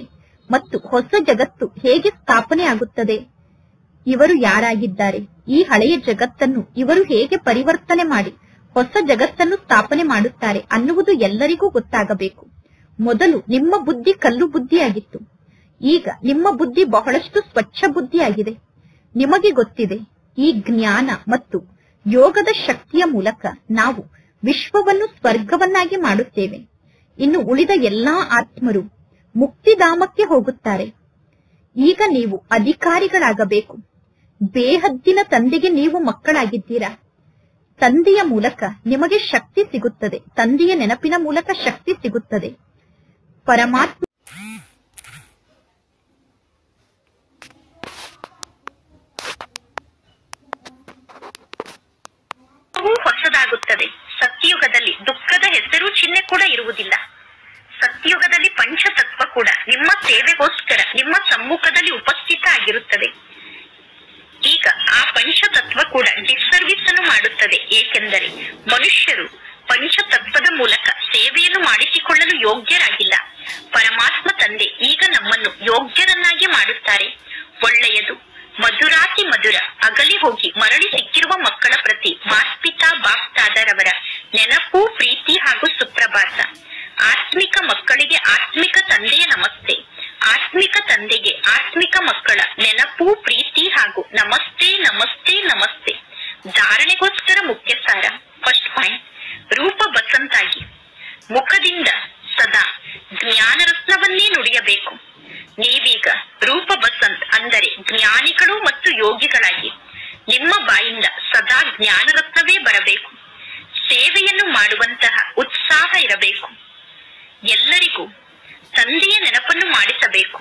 ಮತ್ತು ಹೊಸ ಜಗತ್ತು ಹೇಗೆ ಸ್ಥಾಪನೆ ಆಗುತ್ತದೆ, ಇವರು ಯಾರಾಗಿದ್ದಾರೆ, ಈ ಹಳೆಯ ಜಗತ್ತನ್ನು ಇವರು ಹೇಗೆ ಪರಿವರ್ತನೆ ಮಾಡಿ ಹೊಸ ಜಗತ್ತನ್ನು ಸ್ಥಾಪನೆ ಮಾಡುತ್ತಾರೆ ಅನ್ನುವುದು ಎಲ್ಲರಿಗೂ ಗೊತ್ತಾಗಬೇಕು. ಮೊದಲು ನಿಮ್ಮ ಬುದ್ಧಿ ಕಲ್ಲು ಬುದ್ಧಿಯಾಗಿತ್ತು, ಈಗ ನಿಮ್ಮ ಬುದ್ಧಿ ಬಹಳಷ್ಟು ಸ್ವಚ್ಛ ಬುದ್ಧಿಯಾಗಿದೆ. ನಿಮಗೆ ಗೊತ್ತಿದೆ, ಈ ಜ್ಞಾನ ಮತ್ತು ಯೋಗದ ಶಕ್ತಿಯ ಮೂಲಕ ನಾವು ವಿಶ್ವವನ್ನು ಸ್ವರ್ಗವನ್ನಾಗಿ ಮಾಡುತ್ತೇವೆ. ಇನ್ನು ಉಳಿದ ಎಲ್ಲಾ ಆತ್ಮರು ಮುಕ್ತಿಧಾಮಕ್ಕೆ ಹೋಗುತ್ತಾರೆ. ಈಗ ನೀವು ಅಧಿಕಾರಿಗಳಾಗಬೇಕು. ಬೇಹದ್ದಿನ ತಂದೆಗೆ ನೀವು ಮಕ್ಕಳಾಗಿದ್ದೀರಾ. ತಂದೆಯ ಮೂಲಕ ನಿಮಗೆ ಶಕ್ತಿ ಸಿಗುತ್ತದೆ. ತಂದೆಯ ನೆನಪಿನ ಮೂಲಕ ಶಕ್ತಿ ಸಿಗುತ್ತದೆ. ಪರಮಾತ್ಮ ಹೊಸದಾಗುತ್ತದೆ. ಸತ್ಯಯುಗದಲ್ಲಿ ದುಃಖದ ಹೆಸರು ಚಿಹ್ನೆ ಕೂಡ ಇರುವುದಿಲ್ಲ. ಸತ್ಯಯುಗದಲ್ಲಿ ಪಂಚತತ್ವ ಕೂಡ ನಿಮ್ಮ ಸೇವೆಗೋಸ್ಕರ ನಿಮ್ಮ ಸಮ್ಮುಖದಲ್ಲಿ ಉಪಸ್ಥಿತ ಆಗಿರುತ್ತದೆ. ಈಗ ಆ ಪಂಚತತ್ವ ಕೂಡ ಡಿಸ್ಸರ್ವಿಸ್ ಅನ್ನು ಮಾಡುತ್ತದೆ. ಏಕೆಂದರೆ ಮನುಷ್ಯರು ಪಂಚತತ್ವದ ಮೂಲಕ ಸೇವೆಯನ್ನು ಮಾಡಿಸಿಕೊಳ್ಳಲು ಯೋಗ್ಯರಾಗಿಲ್ಲ. ಪರಮಾತ್ಮ ತಂದೆ ಈಗ ನಮ್ಮನ್ನು ಯೋಗ್ಯರನ್ನಾಗಿ ಮಾಡುತ್ತಾರೆ. ಒಳ್ಳೆಯದು, ಮಧುರಾತಿ ಮಧುರ, ಅಗಲಿ ಹೋಗಿ ಮರಳಿ ಸಿಕ್ಕಿರುವ ಮಕ್ಕಳ ಪ್ರತಿ ಆತ್ಮಿಕ ಮಕ್ಕಳ ನೆನಪು, ಪ್ರೀತಿ ಹಾಗೂ ನಮಸ್ತೆ ನಮಸ್ತೆ ನಮಸ್ತೆ. ಧಾರಣೆಗೋಸ್ಕರ ಮುಖ್ಯ ಸಾರ. ಫಸ್ಟ್ ಪಾಯಿಂಟ್, ರೂಪ ಬಸಂತಾಗಿ ಮುಖದಿಂದ ಸದಾ ಜ್ಞಾನ ರತ್ನವನ್ನೇ ನುಡಿಯಬೇಕು. ನೀವೀಗ ರೂಪ ಬಸಂತ್ ಅಂದರೆ ಜ್ಞಾನಿಗಳು ಮತ್ತು ಯೋಗಿಗಳಾಗಿ ನಿಮ್ಮ ಬಾಯಿಂದ ಸದಾ ಜ್ಞಾನ ರತ್ನವೇ ಬರಬೇಕು. ಸೇವೆಯನ್ನು ಮಾಡುವಂತಹ ಉತ್ಸಾಹ ಇರಬೇಕು. ಎಲ್ಲರಿಗೂ ತಂದೆಯ ನೆನಪನ್ನು ಮಾಡಿಸಬೇಕು.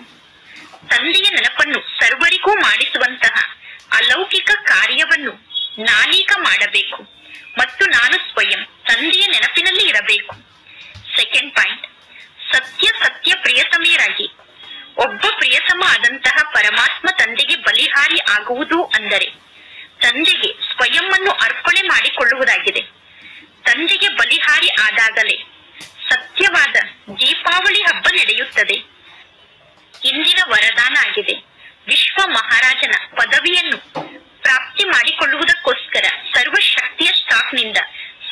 ತಂದೆಯ ನೆನಪನ್ನು ಸರ್ವರಿಗೂ ಮಾಡಿಸುವಂತಹ ಅಲೌಕಿಕ ಕಾರ್ಯವನ್ನು ನಾನೀಗ ಮಾಡಬೇಕು ಮತ್ತು ನಾನು ಸ್ವಯಂ ತಂದೆಯ ನೆನಪಿನಲ್ಲಿ ಇರಬೇಕು. ಸೆಕೆಂಡ್ ಪಾಯಿಂಟ್, ಸತ್ಯ ಸತ್ಯ ಪ್ರಿಯತಮೆಯರಾಗಿ ಒಬ್ಬ ಪ್ರಿಯತಮ ಆದಂತಹ ಪರಮಾತ್ಮ ತಂದೆಗೆ ಬಲಿಹಾರಿ ಆಗುವುದು ಅಂದರೆ ತಂದೆಗೆ ಸ್ವಯಂವನ್ನು ಅರ್ಪಣೆ ಮಾಡಿಕೊಳ್ಳುವುದಾಗಿದೆ. ತಂದೆಗೆ ಬಲಿಹಾರಿ ಆದಾಗಲೇ ಸತ್ಯವಾದ ದೀಪಾವಳಿ ಹಬ್ಬ ನಡೆಯುತ್ತದೆ. ಇಂದಿನ ವರದಾನ ಆಗಿದೆ. ವಿಶ್ವ ಮಹಾರಾಜನ ಪದವಿಯನ್ನು ಪ್ರಾಪ್ತಿ ಮಾಡಿಕೊಳ್ಳುವುದಕ್ಕೋಸ್ಕರ ಸರ್ವಶಕ್ತಿಯ ಸ್ಟಾಕ್ನಿಂದ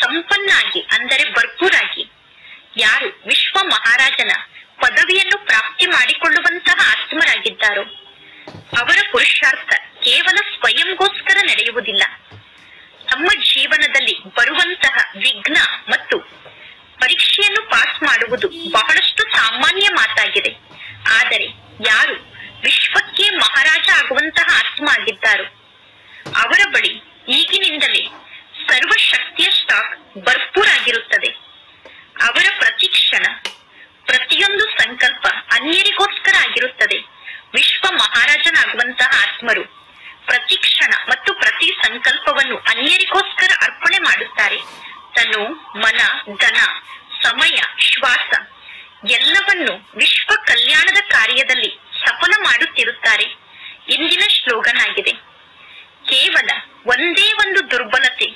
ಸಂಪನ್ನಾಗಿ ಅಂದರೆ ಭರ್ಪೂರಾಗಿ ಯಾರು ವಿಶ್ವ ಮಹಾರಾಜನ ಪದವಿಯನ್ನು ಪ್ರಾಪ್ತಿ ಮಾಡಿಕೊಳ್ಳುವಂತಹ ಆತ್ಮರಾಗಿದ್ದಾರೋ ಅವರ ಪುರುಷಾರ್ಥ ಕೇವಲ ಸ್ವಯಂಗೋಸ್ಕರ ನಡೆಯುವುದಿಲ್ಲ. ತಮ್ಮ ಜೀವನದಲ್ಲಿ ಬರುವಂತಹ ವಿಘ್ನ ಮತ್ತು ಪರೀಕ್ಷೆಯನ್ನು ಪಾಸ್ ಮಾಡುವುದು ಬಹಳಷ್ಟು ಸಾಮಾನ್ಯ ಮಾತಾಗಿದೆ. ಆದರೆ ಯಾರು ವಿಶ್ವಕ್ಕೆ ಮಹಾರಾಜ ಆಗುವಂತಹ ಆತ್ಮ ಆಗಿದ್ದಾರೋ ಅವರ ಬಳಿ ಈಗಿನಿಂದಲೇ ಸರ್ವಶಕ್ತಿಯ ಸ್ಟಾಕ್ ಭರ್ಪೂರಾಗಿರುತ್ತದೆ. ಅವರ ಪ್ರತಿಕ್ಷಣ ಪ್ರತಿಯೊಂದು ಸಂಕಲ್ಪ ಅನ್ಯರಿಗೋಸ್ಕರ ಆಗಿರುತ್ತದೆ. ವಿಶ್ವ ಮಹಾರಾಜನಾಗುವಂತಹ ಆತ್ಮರು ಪ್ರತಿಕ್ಷಣ ಮತ್ತು ಪ್ರತಿ ಸಂಕಲ್ಪವನ್ನು ಅನ್ಯರಿಗೋಸ್ಕರ ಅರ್ಪಣೆ ಮಾಡುತ್ತಾರೆ. ತನು, ಮನ, ಧನ, ಸಮಯ, ಶ್ವಾಸ ಎಲ್ಲವನ್ನು ವಿಶ್ವ ಕಲ್ಯಾಣದ ಕಾರ್ಯದಲ್ಲಿ ಸಫಲ ಮಾಡುತ್ತಿರುತ್ತಾರೆ. ಇಂದಿನ ಸ್ಲೋಗನ್ ಆಗಿದೆ. ಕೇವಲ ಒಂದೇ ಒಂದು ದುರ್ಬಲತೆ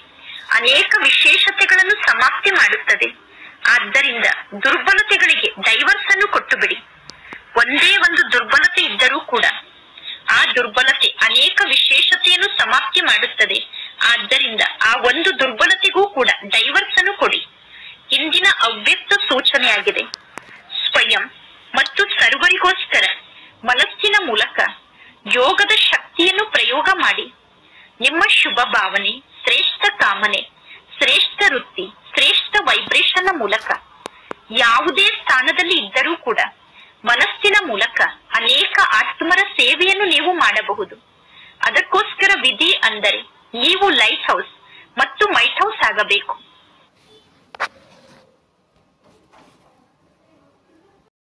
ಅನೇಕ ವಿಶೇಷತೆಗಳನ್ನು ಸಮಾಪ್ತಿ ಮಾಡುತ್ತದೆ. ಆದ್ದರಿಂದ ದುರ್ಬಲತೆಗಳಿಗೆ ಡೈವರ್ಸ್ ಅನ್ನು ಕೊಟ್ಟು ಬಿಡಿ. ಒಂದೇ ಒಂದು ದುರ್ಬಲತೆ ಇದ್ದರೂ ಕೂಡ ಆ ದುರ್ಬಲತೆ ಅನೇಕ ವಿಶೇಷತೆಯನ್ನು ಸಮಾಪ್ತಿ ಮಾಡುತ್ತದೆ. ಆದ್ದರಿಂದ ಆ ಒಂದು ದುರ್ಬಲತೆಗೂ ಕೂಡ ಡೈವರ್ಸ್ ಅನ್ನು ಕೊಡಿ. ಇಂದಿನ ಅವ್ಯಕ್ತ ಸೂಚನೆಯಾಗಿದೆ. ಸ್ವಯಂ ಮತ್ತು ಸರ್ವರಿಗೋಸ್ಕರ ಮನಸ್ಸಿನ ಮೂಲಕ ಯೋಗದ ಶಕ್ತಿಯನ್ನು ಪ್ರಯೋಗ ಮಾಡಿ. ನಿಮ್ಮ ಶುಭ ಭಾವನೆ, ಶ್ರೇಷ್ಠ ಕಾಮನೆ, ಶ್ರೇಷ್ಠ ವೃತ್ತಿ, ಶ್ರೇಷ್ಠ ವೈಬ್ರೇಷನ್ ಮೂಲಕ ಯಾವುದೇ ಸ್ಥಾನದಲ್ಲಿ ಇದ್ದರೂ ಕೂಡ ಮನಸ್ಸಿನ ಮೂಲಕ ಅನೇಕ ಆತ್ಮರ ಸೇವೆಯನ್ನು ನೀವು ಮಾಡಬಹುದು. ಅದಕ್ಕೋಸ್ಕರ ವಿಧಿ ಅಂದರೆ ನೀವು ಲೈಟ್ ಹೌಸ್ ಮತ್ತು ಮೈಟ್ ಹೌಸ್ ಆಗಬೇಕು.